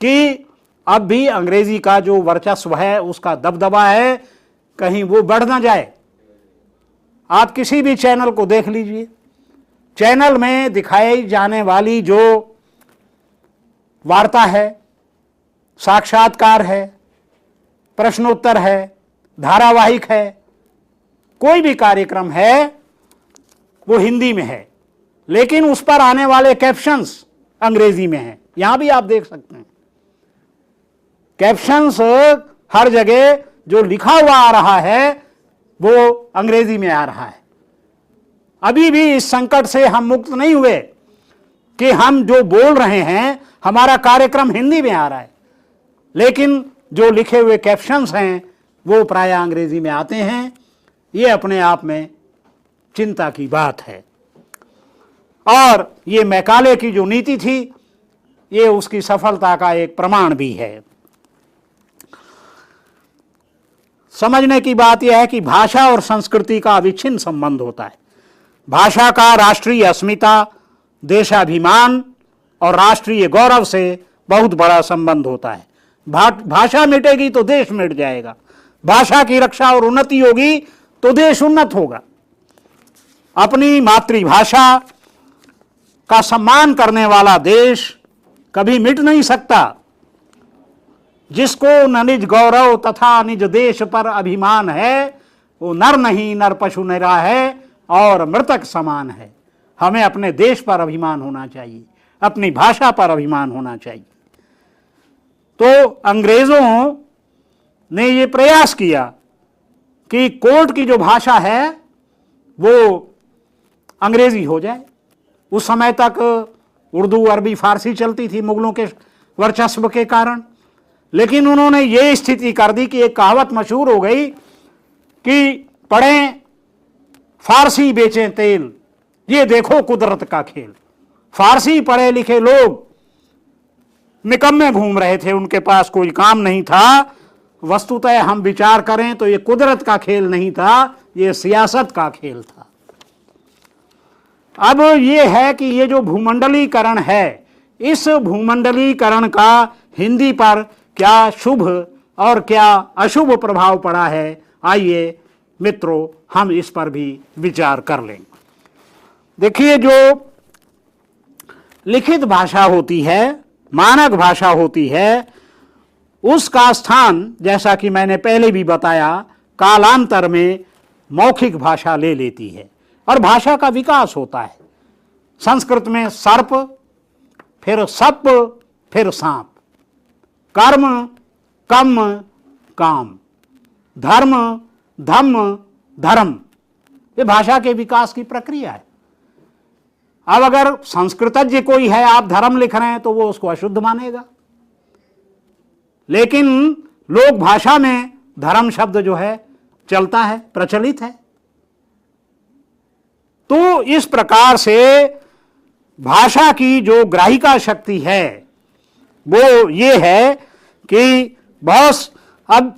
कि अब भी अंग्रेजी का जो वर्चस्व है, उसका दबदबा है, कहीं वो बढ़ ना जाए। आप किसी भी चैनल को देख लीजिए, चैनल में दिखाई जाने वाली जो वार्ता है, साक्षात्कार है, प्रश्नोत्तर है, धारावाहिक है, कोई भी कार्यक्रम है, वो हिंदी में है, लेकिन उस पर आने वाले कैप्शंस अंग्रेजी में हैं। यहां भी आप देख सकते हैं कैप्शंस, हर जगह जो लिखा हुआ आ रहा है वो अंग्रेजी में आ रहा है। अभी भी इस संकट से हम मुक्त नहीं हुए कि हम जो बोल रहे हैं, हमारा कार्यक्रम हिंदी में आ रहा है, लेकिन जो लिखे हुए कैप्शंस हैं वो प्राय अंग्रेजी में आते हैं। ये अपने आप में चिंता की बात है। और ये मैकाले की जो नीति थी, ये उसकी सफलता का एक प्रमाण भी है। समझने की बात यह है कि भाषा और संस्कृति का अविच्छिन्न संबंध होता है। भाषा का राष्ट्रीय अस्मिता, देशाभिमान और राष्ट्रीय गौरव से बहुत बड़ा संबंध होता है। भाषा मिटेगी तो देश मिट जाएगा, भाषा की रक्षा और उन्नति होगी तो देश उन्नत होगा। अपनी मातृभाषा का सम्मान करने वाला देश कभी मिट नहीं सकता। जिसको न निज गौरव तथा निज देश पर अभिमान है, वो नर नहीं नर पशु निरा है और मृतक समान है। हमें अपने देश पर अभिमान होना चाहिए, अपनी भाषा पर अभिमान होना चाहिए। तो अंग्रेजों ने ये प्रयास किया कि कोर्ट की जो भाषा है वो अंग्रेजी हो जाए। उस समय तक उर्दू, अरबी, फारसी चलती थी मुगलों के वर्चस्व के कारण, लेकिन उन्होंने ये स्थिति कर दी कि एक कहावत मशहूर हो गई कि पढ़ें फारसी बेचें तेल, ये देखो कुदरत का खेल। फारसी पढ़े लिखे लोग निकम्मे घूम रहे थे, उनके पास कोई काम नहीं था। वस्तुतः हम विचार करें तो ये कुदरत का खेल नहीं था, ये सियासत का खेल था। अब ये है कि ये जो भूमंडलीकरण है, इस भूमंडलीकरण का हिंदी पर क्या शुभ और क्या अशुभ प्रभाव पड़ा है, आइए मित्रों हम इस पर भी विचार कर लें। देखिए, जो लिखित भाषा होती है, मानक भाषा होती है, उसका स्थान जैसा कि मैंने पहले भी बताया कालांतर में मौखिक भाषा ले लेती है और भाषा का विकास होता है। संस्कृत में सर्प, फिर सप, फिर सांप, कर्म, कम, काम, धर्म, धम्म, धर्म, ये भाषा के विकास की प्रक्रिया है। अब अगर संस्कृतज्ञ कोई है, आप धर्म लिख रहे हैं तो वो उसको अशुद्ध मानेगा, लेकिन लोक भाषा में धर्म शब्द जो है चलता है, प्रचलित है। तो इस प्रकार से भाषा की जो ग्राहिका शक्ति है वो ये है कि बहुत, अब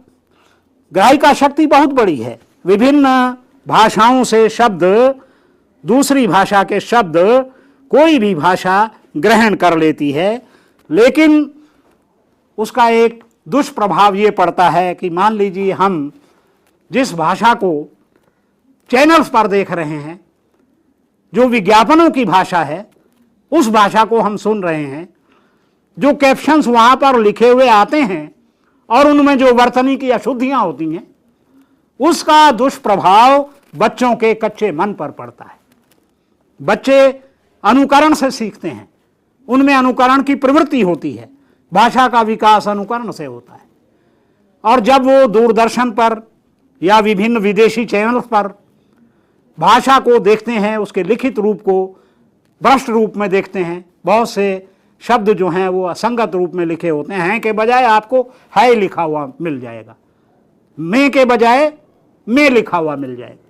ग्राहिका शक्ति बहुत बड़ी है। विभिन्न भाषाओं से शब्द, दूसरी भाषा के शब्द कोई भी भाषा ग्रहण कर लेती है, लेकिन उसका एक दुष्प्रभाव ये पड़ता है कि मान लीजिए हम जिस भाषा को चैनल्स पर देख रहे हैं, जो विज्ञापनों की भाषा है, उस भाषा को हम सुन रहे हैं, जो कैप्शंस वहां पर लिखे हुए आते हैं और उनमें जो वर्तनी की अशुद्धियां होती हैं, उसका दुष्प्रभाव बच्चों के कच्चे मन पर पड़ता है। बच्चे अनुकरण से सीखते हैं, उनमें अनुकरण की प्रवृत्ति होती है। भाषा का विकास अनुकरण से होता है। और जब वो दूरदर्शन पर या विभिन्न विदेशी चैनल्स पर भाषा को देखते हैं, उसके लिखित रूप को भ्रष्ट रूप में देखते हैं, बहुत से शब्द जो हैं वो असंगत रूप में लिखे होते हैं के बजाय आपको है लिखा हुआ मिल जाएगा, में के बजाय में लिखा हुआ मिल जाएगा,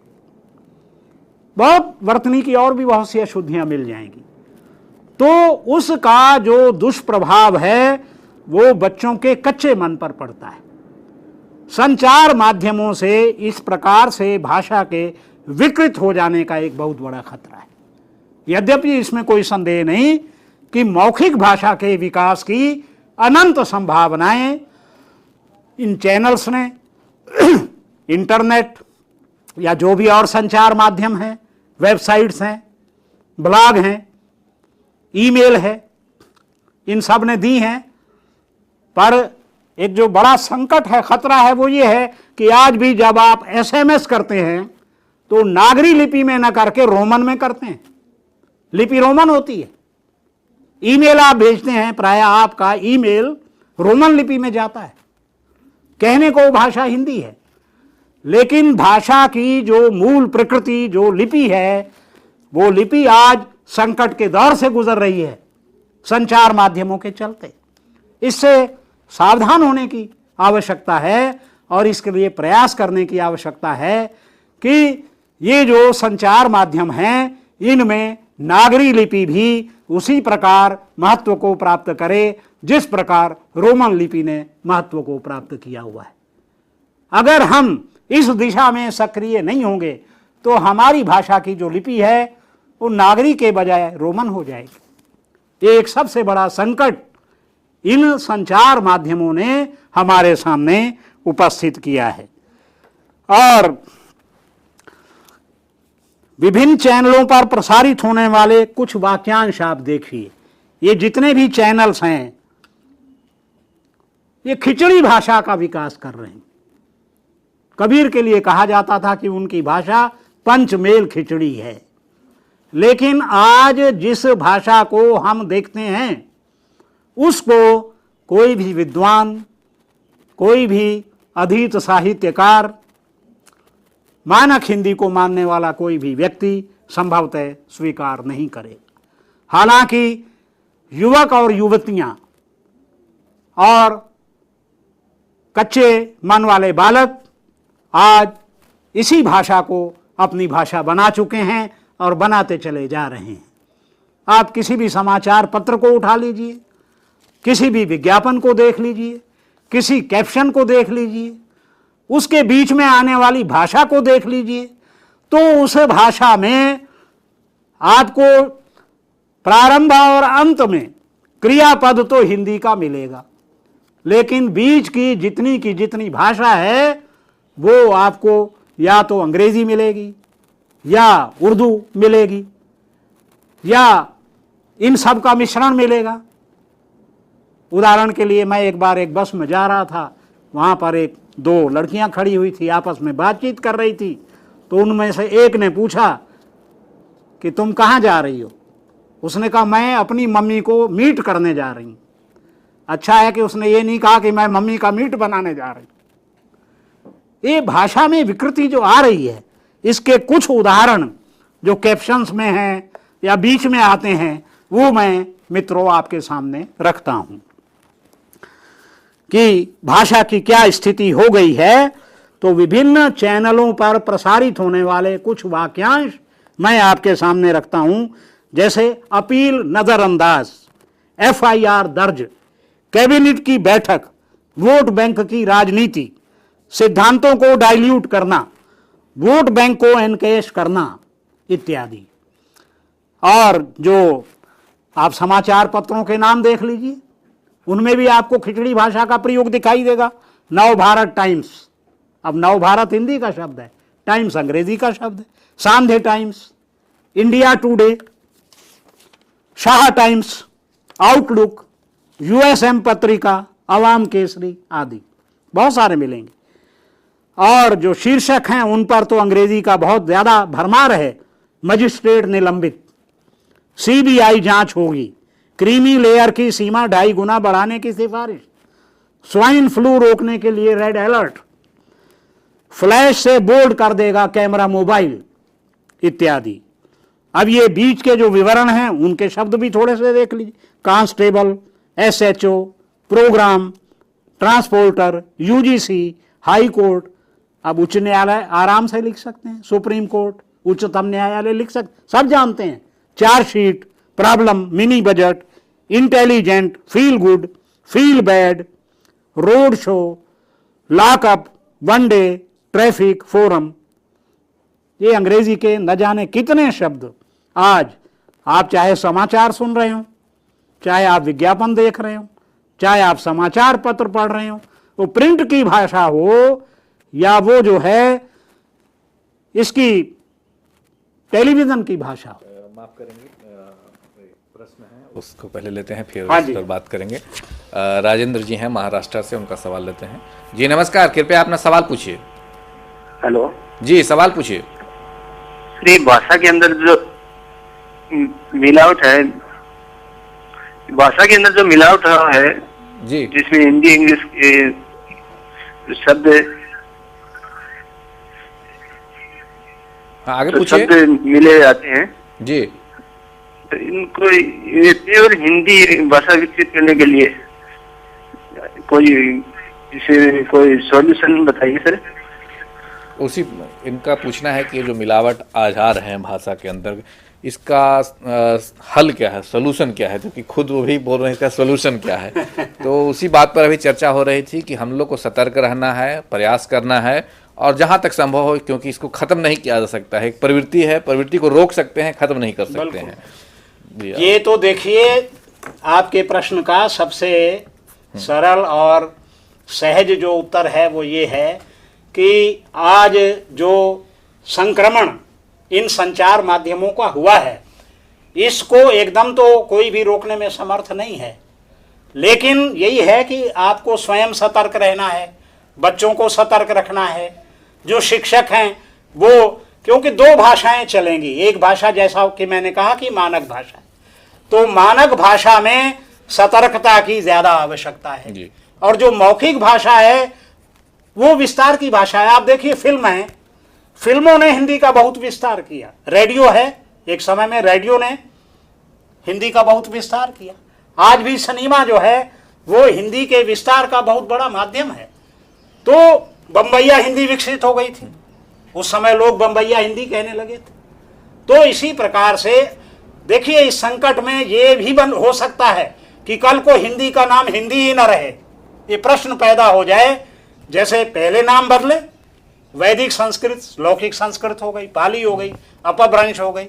बहुत वर्तनी की और भी बहुत सी अशुद्धियां मिल जाएंगी। तो उसका जो दुष्प्रभाव है वो बच्चों के कच्चे मन पर पड़ता है। संचार माध्यमों से इस प्रकार से भाषा के विकृत हो जाने का एक बहुत बड़ा खतरा है। यद्यपि इसमें कोई संदेह नहीं कि मौखिक भाषा के विकास की अनंत संभावनाएं इन चैनल्स ने, इंटरनेट या जो भी और संचार माध्यम हैं, वेबसाइट्स हैं, ब्लॉग हैं, ईमेल है, इन सब ने दी हैं। पर एक जो बड़ा संकट है, खतरा है, वो ये है कि आज भी जब आप एसएमएस करते हैं तो नागरी लिपि में न करके रोमन में करते हैं। लिपि रोमन होती है। ईमेल आप भेजते हैं, प्रायः आपका ईमेल रोमन लिपि में जाता है। कहने को भाषा हिंदी है, लेकिन भाषा की जो मूल प्रकृति, जो लिपि है, वो लिपि आज संकट के दौर से गुजर रही है संचार माध्यमों के चलते। इससे सावधान होने की आवश्यकता है और इसके लिए प्रयास करने की आवश्यकता है कि ये जो संचार माध्यम हैं, इनमें नागरी लिपि भी उसी प्रकार महत्व को प्राप्त करे जिस प्रकार रोमन लिपि ने महत्व को प्राप्त किया हुआ है। अगर हम इस दिशा में सक्रिय नहीं होंगे तो हमारी भाषा की जो लिपि है वो नागरी के बजाय रोमन हो जाएगी। ये एक सबसे बड़ा संकट इन संचार माध्यमों ने हमारे सामने उपस्थित किया है। और विभिन्न चैनलों पर प्रसारित होने वाले कुछ वाक्यांश आप देखिए। ये जितने भी चैनल्स हैं ये खिचड़ी भाषा का विकास कर रहे हैं। कबीर के लिए कहा जाता था कि उनकी भाषा पंचमेल खिचड़ी है, लेकिन आज जिस भाषा को हम देखते हैं उसको कोई भी विद्वान, कोई भी अधीत साहित्यकार, मानक हिंदी को मानने वाला कोई भी व्यक्ति संभवतः स्वीकार नहीं करेगा। हालांकि युवक और युवतियां और कच्चे मन वाले बालक आज इसी भाषा को अपनी भाषा बना चुके हैं और बनाते चले जा रहे हैं। आप किसी भी समाचार पत्र को उठा लीजिए, किसी भी विज्ञापन को देख लीजिए, किसी कैप्शन को देख लीजिए, उसके बीच में आने वाली भाषा को देख लीजिए, तो उस भाषा में आपको प्रारंभ और अंत में क्रियापद तो हिंदी का मिलेगा, लेकिन बीच की जितनी भाषा है वो आपको या तो अंग्रेजी मिलेगी या उर्दू मिलेगी या इन सब का मिश्रण मिलेगा। उदाहरण के लिए मैं एक बार एक बस में जा रहा था, वहाँ पर एक दो लड़कियाँ खड़ी हुई थी, आपस में बातचीत कर रही थी। तो उनमें से एक ने पूछा कि तुम कहाँ जा रही हो? उसने कहा मैं अपनी मम्मी को मीट करने जा रही हूँ। अच्छा है कि उसने ये नहीं कहा कि मैं मम्मी का मीट बनाने जा रही हूँ। ये भाषा में विकृति जो आ रही है, इसके कुछ उदाहरण जो कैप्शंस में हैं या बीच में आते हैं वो मैं मित्रों आपके सामने रखता हूँ कि भाषा की क्या स्थिति हो गई है। तो विभिन्न चैनलों पर प्रसारित होने वाले कुछ वाक्यांश मैं आपके सामने रखता हूं, जैसे अपील नजरअंदाज, FIR दर्ज, कैबिनेट की बैठक, वोट बैंक की राजनीति, सिद्धांतों को डाइल्यूट करना, वोट बैंक को एनकैश करना इत्यादि। और जो आप समाचार पत्रों के नाम देख लीजिए, उनमें भी आपको खिचड़ी भाषा का प्रयोग दिखाई देगा। नव भारत टाइम्स, अब नव भारत हिंदी का शब्द है, टाइम्स अंग्रेजी का शब्द है। सांधे times, India today, Shah times, outlook, USM पत्रिका, अवाम केसरी आदि बहुत सारे मिलेंगे। और जो शीर्षक हैं उन पर तो अंग्रेजी का बहुत ज्यादा भरमार है। मजिस्ट्रेट निलंबित, CBI जांच होगी, क्रीमी लेयर की सीमा 2.5 गुना बढ़ाने की सिफारिश, स्वाइन फ्लू रोकने के लिए रेड अलर्ट, फ्लैश से बोल्ड कर देगा कैमरा मोबाइल इत्यादि। अब ये बीच के जो विवरण हैं उनके शब्द भी थोड़े से देख लीजिए। Constable, SHO, programme, transporter, UGC, high court. अब उच्च न्यायालय आराम से लिख सकते हैं, सुप्रीम कोर्ट, उच्चतम न्यायालय लिख सकते, सब जानते हैं। Chargesheet, problem, mini budget, intelligent, feel good, feel bad, road show, lockup, one day, traffic, forum. ये अंग्रेजी के न जाने कितने शब्द आज आप चाहे समाचार सुन रहे हो, चाहे आप विज्ञापन देख रहे हो, चाहे आप समाचार पत्र पढ़ रहे हो, वो प्रिंट की भाषा हो या वो जो है इसकी टेलीविजन की भाषा हो। माफ करेंगे, प्रश्न है उसको पहले लेते हैं, फिर हाँ उस पर बात करेंगे। राजेंद्र जी हैं महाराष्ट्र से, उनका सवाल लेते हैं। जी नमस्कार, कृपया अपना सवाल पूछिए। हेलो जी सवाल पूछिए। श्री भाषा के अंदर जो मिलावट है, भाषा के अंदर जो मिलावट है जी, जिसमें हिंदी इंग्लिश के शब्द आगे तो पूछिए। शब्द मिले जाते हैं जी, तो इनको ये प्योर हिंदी भाषा विकसित करने के लिए कोई सॉल्यूशन बताइए सर। उसी इनका पूछना है कि जो मिलावट आज आ रहे हैं भाषा के अंदर, इसका हल क्या है, सोल्यूशन क्या है, क्योंकि खुद वो भी बोल रहे हैं इसका सोल्यूशन क्या है। तो उसी बात पर अभी चर्चा हो रही थी कि हम लोग को सतर्क रहना है, प्रयास करना है, और जहां तक संभव हो, क्योंकि इसको खत्म नहीं किया जा सकता है, एक प्रवृत्ति है, प्रवृत्ति को रोक सकते हैं, खत्म नहीं कर सकते हैं। ये तो देखिए आपके प्रश्न का सबसे सरल और सहज जो उत्तर है वो ये है कि आज जो संक्रमण इन संचार माध्यमों का हुआ है, इसको एकदम तो कोई भी रोकने में समर्थ नहीं है। लेकिन यही है कि आपको स्वयं सतर्क रहना है, बच्चों को सतर्क रखना है, जो शिक्षक हैं वो, क्योंकि दो भाषाएं चलेंगी। एक भाषा जैसा कि मैंने कहा कि मानक भाषा, तो मानक भाषा में सतर्कता की ज्यादा आवश्यकता है जी। और जो मौखिक भाषा है वो विस्तार की भाषा है। आप देखिए फिल्म है, फिल्मों ने हिंदी का बहुत विस्तार किया। रेडियो है, एक समय में रेडियो ने हिंदी का बहुत विस्तार किया। आज भी सिनेमा जो है वो हिंदी के विस्तार का बहुत बड़ा माध्यम है। तो बम्बैया हिंदी विकसित हो गई थी, उस समय लोग बम्बैया हिंदी कहने लगे थे। तो इसी प्रकार से देखिए, इस संकट में ये भी बंद हो सकता है कि कल को हिंदी का नाम हिंदी ही न रहे, ये प्रश्न पैदा हो जाए। जैसे पहले नाम बदले, वैदिक संस्कृत लौकिक संस्कृत हो गई, पाली हो गई, अपभ्रंश हो गई,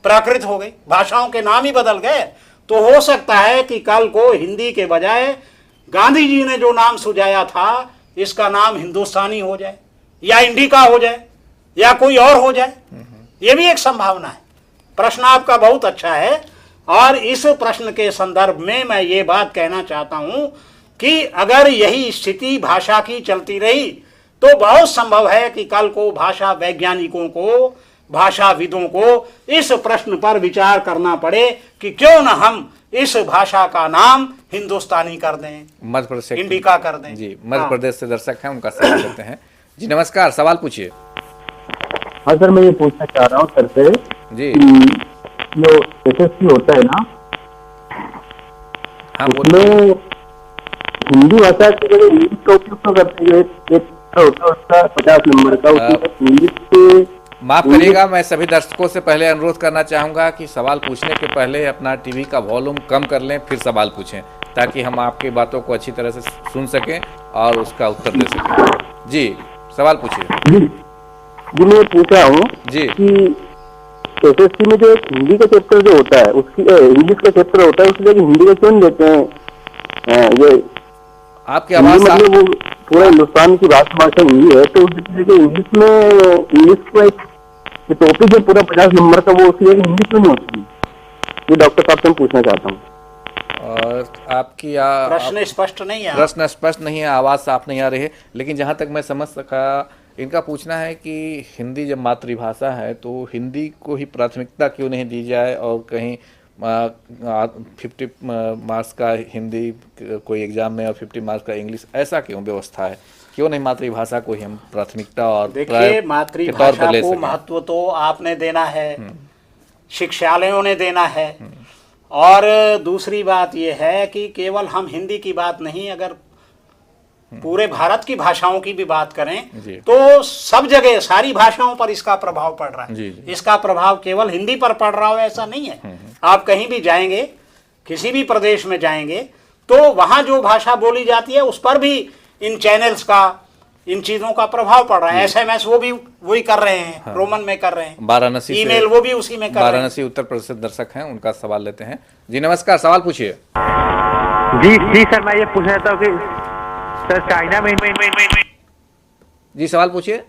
प्राकृत हो गई, भाषाओं के नाम ही बदल गए। तो हो सकता है कि कल को हिंदी के बजाय गांधी जी ने जो नाम सुझाया था इसका नाम हिंदुस्तानी हो जाए या इंडिका हो जाए या कोई और हो जाए। ये भी एक संभावना है। प्रश्न आपका बहुत अच्छा है और इस प्रश्न के संदर्भ में मैं ये बात कहना चाहता हूं कि अगर यही स्थिति भाषा की चलती रही तो बहुत संभव है कि कल को भाषा वैज्ञानिकों को, भाषाविदों को इस प्रश्न पर विचार करना पड़े कि क्यों न हम इस भाषा का नाम हिंदुस्तानी कर दें, मध्य प्रदेश, इंडिका कर दें। जी, मध्य प्रदेश से दर्शक हैं, उनका सवाल लेते हैं। जी नमस्कार, सवाल पूछिए। हाँ सर, मैं ये पूछना चाह रहा हूँ सर से जी। जो SSC होता है ना, हाँ, उसमें हिंदी भाषा की जगह इंग्लिश का उपयोग तो करते हैं। एक होता है उसका 50 नंबर का, उसमें इंग्लिश के। माफ करिएगा, मैं सभी दर्शकों से पहले अनुरोध करना चाहूंगा कि सवाल पूछने के पहले अपना टीवी का वॉल्यूम कम कर लें, फिर सवाल पूछें, ताकि हम आपकी बातों को अच्छी तरह से सुन सकें और उसका उत्तर दे सकें। जी, सवाल पूछिए। जी मैं पूछ रहा हूँ जी कि SSC में जो एक हिंदी का चैप्टर जो होता है, उसकी इंग्लिश का चैप्टर होता है, उसकी जगह हिंदी का क्यों देते हैं? ये आपकी आवाज मतलब वो पूरा हिंदुस्तान की भाषा हिंदी है, तो उसकी जगह इंग्लिश में, इंग्लिश का एक टॉपिक है पूरा 50 नंबर का, वो उसकी जगह हिंदी क्यों नहीं होती? ये डॉक्टर साहब से पूछना चाहता हूँ। और आपकी प्रश्न स्पष्ट नहीं है। प्रश्न स्पष्ट नहीं है, आवाज़ साफ नहीं आ रही है। लेकिन जहाँ तक मैं समझ सका, इनका पूछना है कि हिंदी जब मातृभाषा है तो हिंदी को ही प्राथमिकता क्यों नहीं दी जाए और कहीं 50 मार्क्स का हिंदी कोई एग्जाम में और 50 मार्क्स का इंग्लिश, ऐसा क्यों व्यवस्था है? क्यों नहीं मातृभाषा को ही हम प्राथमिकता और देखिए, मातृभाषा को महत्व तो आपने देना है, शिक्षालयों ने देना है। और दूसरी बात यह है कि केवल हम हिंदी की बात नहीं, अगर पूरे भारत की भाषाओं की भी बात करें तो सब जगह सारी भाषाओं पर इसका प्रभाव पड़ रहा है। इसका प्रभाव केवल हिंदी पर पड़ रहा हो ऐसा नहीं है। आप कहीं भी जाएंगे, किसी भी प्रदेश में जाएंगे, तो वहां जो भाषा बोली जाती है उस पर भी इन चैनल्स का, इन चीजों का प्रभाव पड़ रहा है। SMS वो भी वही कर रहे हैं, हाँ। रोमन में कर रहे हैं, वाराणसी ईमेल वो भी उसी में कर रहे हैं। वाराणसी उत्तर प्रदेश से दर्शक हैं, उनका सवाल लेते हैं। जी नमस्कार, सवाल पूछिए। जी सर, मैं ये पूछ रहा था कि सर चाइना में जी सवाल पूछिए।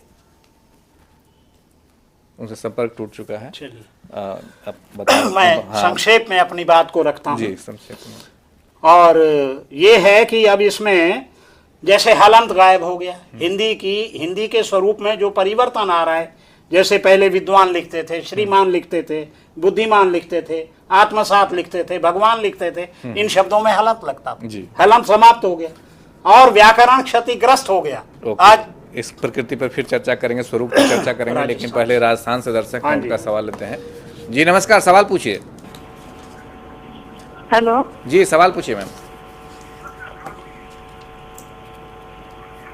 उनसे संपर्क टूट चुका है। चलिए अब बताओ। मैं हाँ। संक्षेप में अपनी बात को रखता हूँ। जी संक्षेप में। और ये है कि अब इसमें जैसे हलंत गायब हो गया, हिंदी के स्वरूप में जो परिवर्तन आ रहा है, जैसे पहले विद्वान लिखते थे, श्रीमान लिखते थे, बुद्धिमान लिखते थे, आत्मसात लिखते थे, भगवान लिखते थे, इन शब्दों में हलंत लगता था। हलंत समाप्त हो गया और व्याकरण क्षतिग्रस्त हो गया। आज इस प्रकृति पर फिर चर्चा करेंगे, स्वरूप पर चर्चा करेंगे, लेकिन पहले राजस्थान से दर्शक हैं, उनका सवाल लेते हैं। जी नमस्कार, सवाल पूछिए। हेलो जी सवाल पूछिए मैम।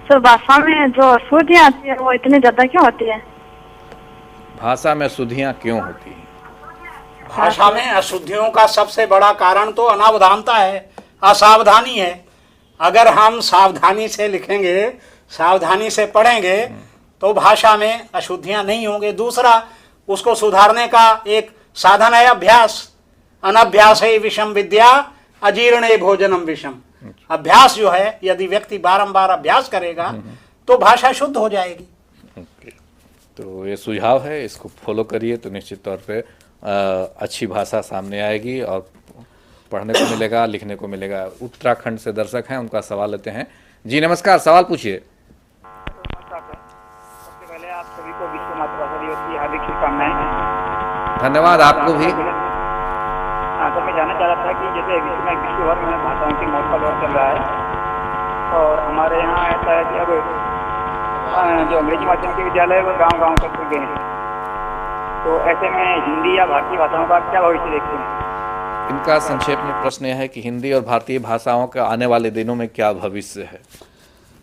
सर, भाषा में जो अशुद्धियाँ आती है वो इतनी ज्यादा क्यों होती है? भाषा में अशुद्धियाँ क्यों होती है? भाषा में अशुद्धियों का सबसे बड़ा कारण तो अनावधानता है, असावधानी है। अगर हम सावधानी से लिखेंगे, सावधानी से पढ़ेंगे तो भाषा में अशुद्धियां नहीं होंगे। दूसरा, उसको सुधारने का एक साधन है अभ्यास। अनभ्यास है विषम विद्या, अजीर्ण भोजनम विषम। अभ्यास जो है, यदि व्यक्ति बारंबार अभ्यास करेगा तो भाषा शुद्ध हो जाएगी। तो ये सुझाव है, इसको फॉलो करिए तो निश्चित तौर पे अच्छी भाषा सामने आएगी और पढ़ने को मिलेगा, लिखने को मिलेगा। उत्तराखंड से दर्शक हैं, उनका सवाल लेते हैं। जी नमस्कार, सवाल पूछिए। सबसे पहले आप सभी को विश्व मातृभाषा दिवस की हार्दिक शुभकामनाएं। धन्यवाद आपको भी। हाँ सर, मैं जानना चाह रहा था कि जैसे विश्व भर में भाषाओं की मौत का दौर चल रहा है और हमारे यहाँ ऐसा है कि अब जो अंग्रेजी माध्यम के विद्यालय है वो गाँव तक खुल गए हैं, तो ऐसे में हिंदी या भारतीय भाषाओं का क्या भविष्य देखते हैं? इनका संक्षेप में प्रश्न यह है कि हिंदी और भारतीय भाषाओं का आने वाले दिनों में क्या भविष्य है?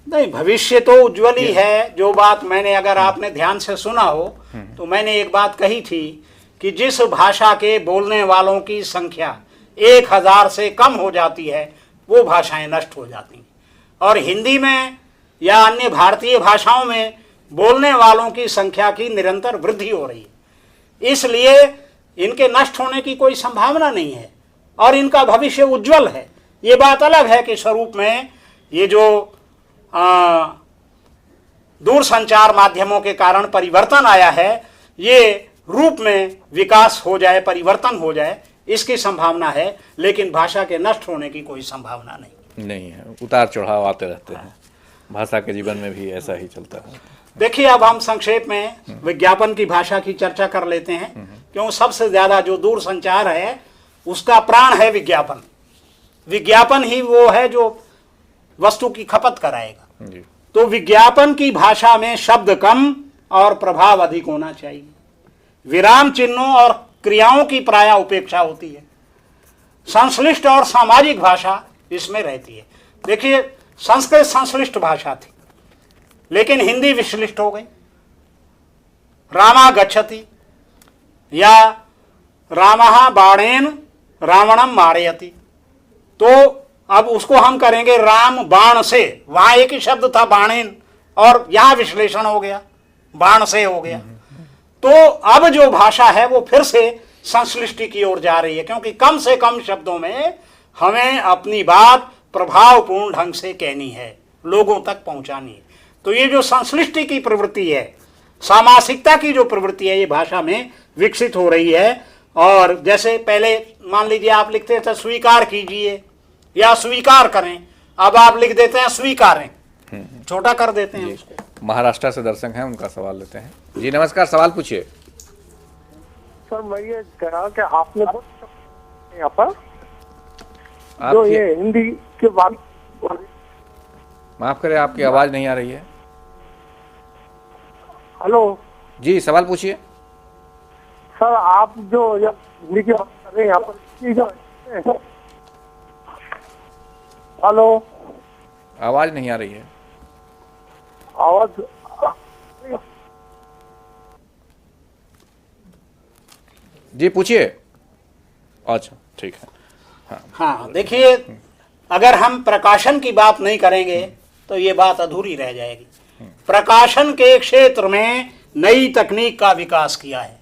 नहीं, भविष्य तो उज्ज्वल ही है। जो बात मैंने, अगर आपने ध्यान से सुना हो तो मैंने एक बात कही थी कि जिस भाषा के बोलने वालों की संख्या 1000 से कम हो जाती है वो भाषाएं नष्ट हो जाती हैं, और हिंदी में या अन्य भारतीय भाषाओं में बोलने वालों की संख्या की निरंतर वृद्धि हो रही है। इसलिए इनके नष्ट होने की कोई संभावना नहीं है और इनका भविष्य उज्जवल है। ये बात अलग है कि स्वरूप में ये जो दूरसंचार माध्यमों के कारण परिवर्तन आया है, ये रूप में विकास हो जाए, परिवर्तन हो जाए, इसकी संभावना है, लेकिन भाषा के नष्ट होने की कोई संभावना नहीं है। उतार चढ़ाव आते रहते हैं, भाषा के जीवन में भी ऐसा ही चलता है। देखिए, अब हम संक्षेप में विज्ञापन की भाषा की चर्चा कर लेते हैं, क्यों सबसे ज्यादा जो दूरसंचार है उसका प्राण है विज्ञापन। विज्ञापन ही वो है जो वस्तु की खपत कराएगा। जी। तो विज्ञापन की भाषा में शब्द कम और प्रभाव अधिक होना चाहिए। विराम चिन्हों और क्रियाओं की प्रायः उपेक्षा होती है। संश्लिष्ट और सामाजिक भाषा इसमें रहती है। देखिए, संस्कृत संश्लिष्ट भाषा थी, लेकिन हिंदी विश्लिष्ट हो गई। रामा गच्छति या रामः बाणेन रावणम मारयति, तो अब उसको हम करेंगे राम बाण से। वहां एक ही शब्द था बाणेन, और यहां विश्लेषण हो गया, बाण से हो गया। तो अब जो भाषा है वो फिर से संश्लिष्टि की ओर जा रही है, क्योंकि कम से कम शब्दों में हमें अपनी बात प्रभावपूर्ण ढंग से कहनी है, लोगों तक पहुंचानी है। तो ये जो संश्लिष्टि की प्रवृत्ति है, सामासिकता की जो प्रवृत्ति है, ये भाषा में विकसित हो रही है। और जैसे पहले मान लीजिए आप लिखते थे स्वीकार कीजिए या स्वीकार करें, अब आप लिख देते हैं स्वीकारें, छोटा कर देते हैं उसको। महाराष्ट्र से दर्शक हैं, उनका सवाल लेते हैं। जी नमस्कार, सवाल पूछिए। सर मैं ये कह रहा हूँ कि आपने यहाँ पर जो ये हिंदी के बात, माफ करें आपकी आवाज नहीं आ रही है। हेलो जी, सवाल पूछिए। सर आप जो हिंदी की बात कर रहे हैं यहाँ पर, हेलो आवाज नहीं आ रही है। आवाज जी पूछिए। अच्छा ठीक है। हाँ, देखिए, अगर हम प्रकाशन की बात नहीं करेंगे तो ये बात अधूरी रह जाएगी। प्रकाशन के क्षेत्र में नई तकनीक का विकास किया है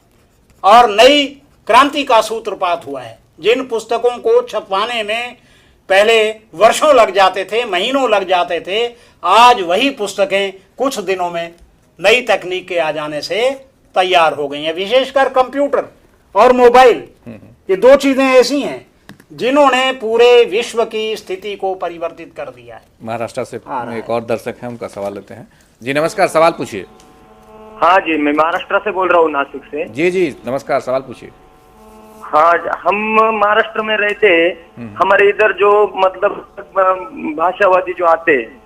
और नई क्रांति का सूत्रपात हुआ है। जिन पुस्तकों को छपवाने में पहले वर्षों लग जाते थे, महीनों लग जाते थे, आज वही पुस्तकें कुछ दिनों में नई तकनीक के आ जाने से तैयार हो गई हैं। विशेषकर कंप्यूटर और मोबाइल, ये दो चीजें ऐसी हैं जिन्होंने पूरे विश्व की स्थिति को परिवर्तित कर दिया है। महाराष्ट्र से एक और दर्शक हैं, उनका सवाल लेते हैं। जी नमस्कार, सवाल पूछिए। हाँ जी, मैं महाराष्ट्र से बोल रहा हूँ, नासिक से। जी जी नमस्कार, सवाल पूछिए। हाँ, हम महाराष्ट्र में रहते, हमारे इधर जो मतलब भाषावादी जो आते हैं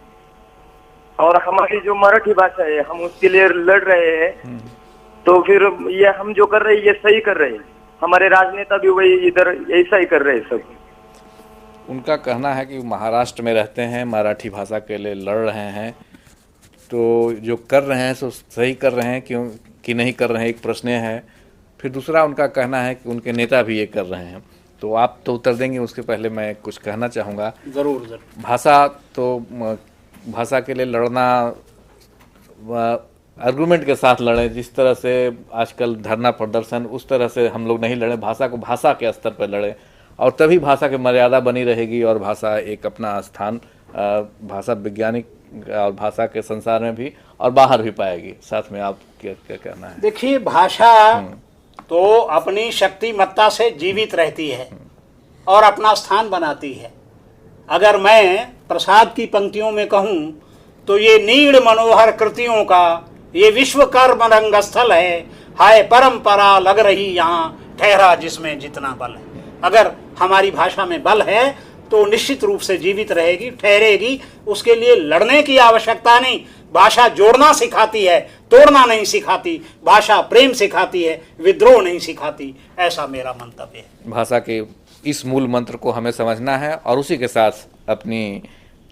और हमारी जो मराठी भाषा है, हम उसके लिए लड़ रहे हैं, तो फिर ये हम जो कर रहे हैं ये सही कर रहे हैं। हमारे राजनेता भी वही इधर ऐसा ही कर रहे हैं सब। उनका कहना है कि महाराष्ट्र में रहते हैं, मराठी भाषा के लिए लड़ रहे हैं, तो जो कर रहे हैं सो सही कर रहे हैं क्यों कि नहीं कर रहे हैं, एक प्रश्न है। फिर दूसरा उनका कहना है कि उनके नेता भी ये कर रहे हैं। तो आप तो उत्तर देंगे, उसके पहले मैं कुछ कहना चाहूँगा। जरूर जरूर। भाषा के लिए लड़ना, आर्गूमेंट के साथ लड़े, जिस तरह से आजकल धरना प्रदर्शन, उस तरह से हम लोग नहीं लड़े। भाषा को भाषा के स्तर पर लड़े और तभी भाषा की मर्यादा बनी रहेगी और भाषा एक अपना स्थान भाषा वैज्ञानिक और भाषा के संसार में भी और बाहर भी पाएगी। साथ में आप क्या क्या कहना है? देखिए, भाषा तो अपनी शक्तिमत्ता से जीवित रहती है और अपना स्थान बनाती है। अगर मैं प्रसाद की पंक्तियों में कहूँ तो ये नीड़ मनोहर कृतियों का ये विश्वकर्म रंगस्थल है, हाय परंपरा लग रही यहाँ ठहरा जिसमें जितना बल है। अगर हमारी भाषा में बल है तो निश्चित रूप से जीवित रहेगी, ठहरेगी। उसके लिए लड़ने की आवश्यकता नहीं। भाषा जोड़ना सिखाती है, तोड़ना नहीं सिखाती। भाषा प्रेम सिखाती है, विद्रोह नहीं सिखाती। ऐसा मेरा मंतव्य है। भाषा के इस मूल मंत्र को हमें समझना है और उसी के साथ अपनी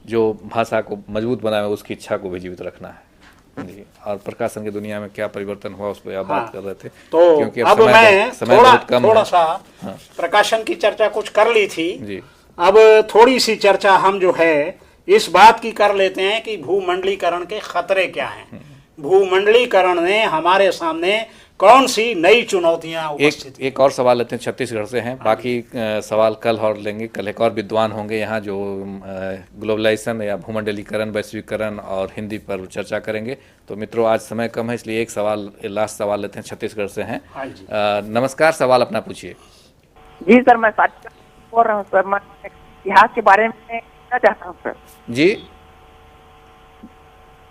जो भाषा को मजबूत बनाए उसकी इच्छा को भी जीवित रखना है जी। और प्रकाशन की दुनिया में क्या परिवर्तन हुआ उस पर आप बात कर रहे थे। तो क्योंकि अब मैं थोड़ा सा प्रकाशन की चर्चा कुछ कर ली थी जी। अब थोड़ी सी चर्चा हम जो है इस बात की कर लेते हैं कि भूमंडलीकरण के खतरे क्या हैं। भूमंडलीकरण ने हमारे सामने कौन सी नई चुनौतियां उपस्थित। एक और सवाल लेते हैं, छत्तीसगढ़ से हैं। बाकी सवाल कल और लेंगे। कल एक और विद्वान होंगे यहाँ जो ग्लोबलाइजेशन या भूमंडलीकरण, वैश्वीकरण और हिंदी पर चर्चा करेंगे। तो मित्रों, आज समय कम है इसलिए एक सवाल, लास्ट सवाल लेते हैं। छत्तीसगढ़ से हैं। नमस्कार, सवाल अपना पूछिए। जी सर, मैं बोल रहा हूँ सर। मैं इतिहास के बारे में कहना चाहता हूँ सर।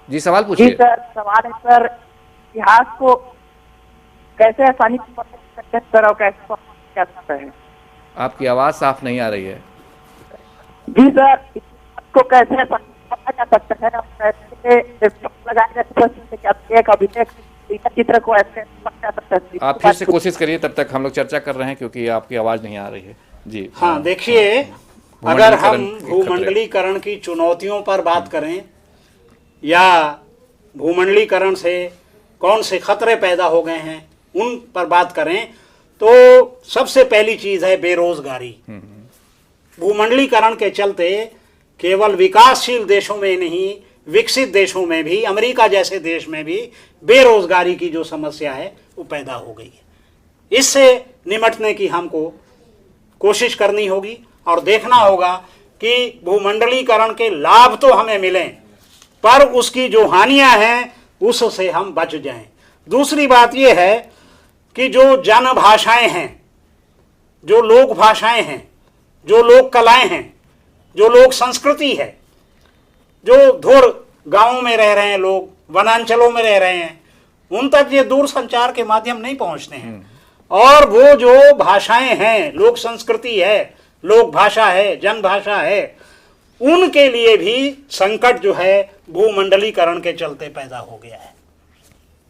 जी सवाल पूछिए। जी सर, सवाल है सर, इतिहास को कैसे आसानी से पढ़ सकते हैं सर और कैसे क्या सकते हैं? आपकी आवाज साफ नहीं आ रही है। जी सर, इतिहास को कैसे आसानी से पढ़ा जा सकता है और कैसे लगाया जा सकता है? एक अभिलेख चित्र को ऐसे पढ़ा जा सकता है? आप फिर से कोशिश करिए, तब तक हम लोग चर्चा कर रहे हैं क्योंकि आपकी आवाज नहीं आ रही है जी। हाँ, देखिए, अगर हम भूमंडलीकरण की चुनौतियों पर बात करें या भूमंडलीकरण से कौन से खतरे पैदा हो गए हैं उन पर बात करें तो सबसे पहली चीज है बेरोजगारी। भूमंडलीकरण के चलते केवल विकासशील देशों में नहीं, विकसित देशों में भी, अमेरिका जैसे देश में भी बेरोजगारी की जो समस्या है वो पैदा हो गई है। इससे निपटने की हमको कोशिश करनी होगी और देखना होगा कि भूमंडलीकरण के लाभ तो हमें मिलें पर उसकी जो हानियां हैं उससे हम बच जाएं। दूसरी बात यह है कि जो जन भाषाएं हैं, जो लोक भाषाएं हैं, जो लोक कलाएं हैं, जो लोक संस्कृति है, जो दूर गांवों में रह रहे हैं लोग, वनांचलों में रह रहे हैं, उन तक ये दूर संचार के माध्यम नहीं पहुंचते हैं। और वो जो भाषाएं हैं, लोक संस्कृति है, लोक भाषा है, जन भाषा है, उनके लिए भी संकट जो है भूमंडलीकरण के चलते पैदा हो गया है।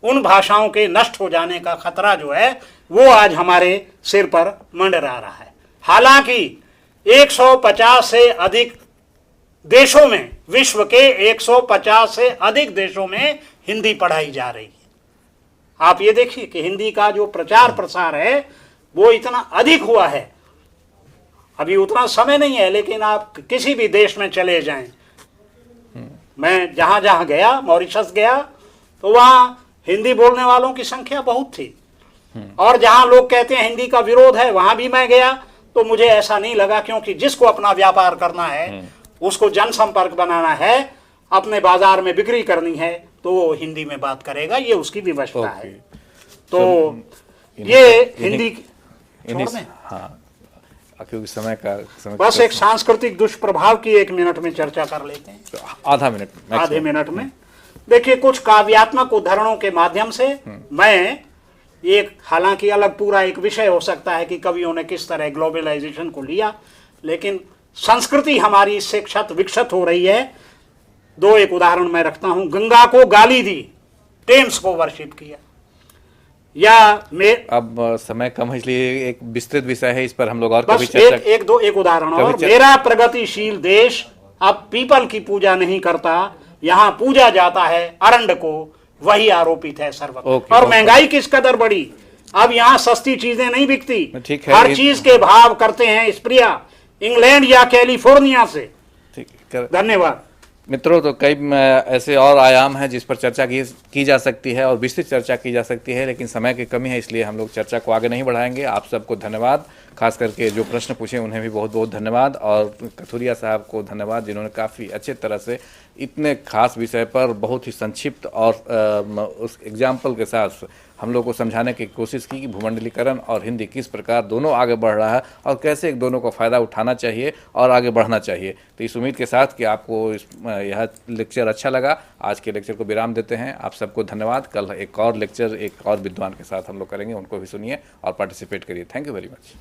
उन भाषाओं के नष्ट हो जाने का खतरा जो है वो आज हमारे सिर पर मंडरा रहा है। हालांकि 150 से अधिक देशों में, विश्व के 150 से अधिक देशों में हिंदी पढ़ाई जा रही है। आप ये देखिए कि हिंदी का जो प्रचार प्रसार है वो इतना अधिक हुआ है। अभी उतना समय नहीं है, लेकिन आप किसी भी देश में चले जाएं, मैं जहां जहां गया, मॉरिशस गया, तो वहां हिंदी बोलने वालों की संख्या बहुत थी। और जहां लोग कहते हैं हिंदी का विरोध है, वहां भी मैं गया तो मुझे ऐसा नहीं लगा, क्योंकि जिसको अपना व्यापार करना है, उसको जनसंपर्क बनाना है, अपने बाजार में बिक्री करनी है, तो वो हिंदी में बात करेगा, ये उसकी व्यवस्था है। तो ये हिंदी क्योंकि समय बस एक सांस्कृतिक दुष्प्रभाव की 1 मिनट में चर्चा कर लेते हैं। आधे मिनट में देखिए, कुछ काव्यात्मक उदाहरणों के माध्यम से मैं एक, हालांकि अलग पूरा एक विषय हो सकता है कि कवियों ने किस तरह ग्लोबलाइजेशन को लिया, लेकिन संस्कृति हमारी इससे क्षत विक्षत हो रही है। 2-1 उदाहरण मैं रखता हूं। गंगा को गाली दी, टेम्स को वर्शिप किया। या अब समय कम है इसलिए एक विस्तृत विषय है, इस पर हम लोग और कभी चर्चा। एक उदाहरण और, मेरा प्रगतिशील देश अब पीपल की पूजा नहीं करता, यहाँ पूजा जाता है अरंड को, वही आरोपित है सर्वत्र। और महंगाई किस कदर बढ़ी, अब यहाँ सस्ती चीजें नहीं बिकती, हर चीज के भाव करते हैं स्प्रिया इंग्लैंड या कैलिफोर्निया से। ठीक है, धन्यवाद। मित्रों, तो कई ऐसे और आयाम हैं जिस पर चर्चा की जा सकती है और विस्तृत चर्चा की जा सकती है, लेकिन समय की कमी है, इसलिए हम लोग चर्चा को आगे नहीं बढ़ाएंगे। आप सबको धन्यवाद, खास करके जो प्रश्न पूछे उन्हें भी बहुत बहुत धन्यवाद, और कथुरिया साहब को धन्यवाद जिन्होंने काफ़ी अच्छे तरह से इतने खास विषय पर बहुत ही संक्षिप्त और उस एग्जाम्पल के साथ हम लोग को समझाने की कोशिश की कि भूमंडलीकरण और हिंदी किस प्रकार दोनों आगे बढ़ रहा है और कैसे एक दोनों का फ़ायदा उठाना चाहिए और आगे बढ़ना चाहिए। तो इस उम्मीद के साथ कि आपको यह लेक्चर अच्छा लगा, आज के लेक्चर को विराम देते हैं। आप सबको धन्यवाद। कल एक और लेक्चर एक और विद्वान के साथ हम लोग करेंगे, उनको भी सुनिए और पार्टिसिपेट करिए। Thank you very much.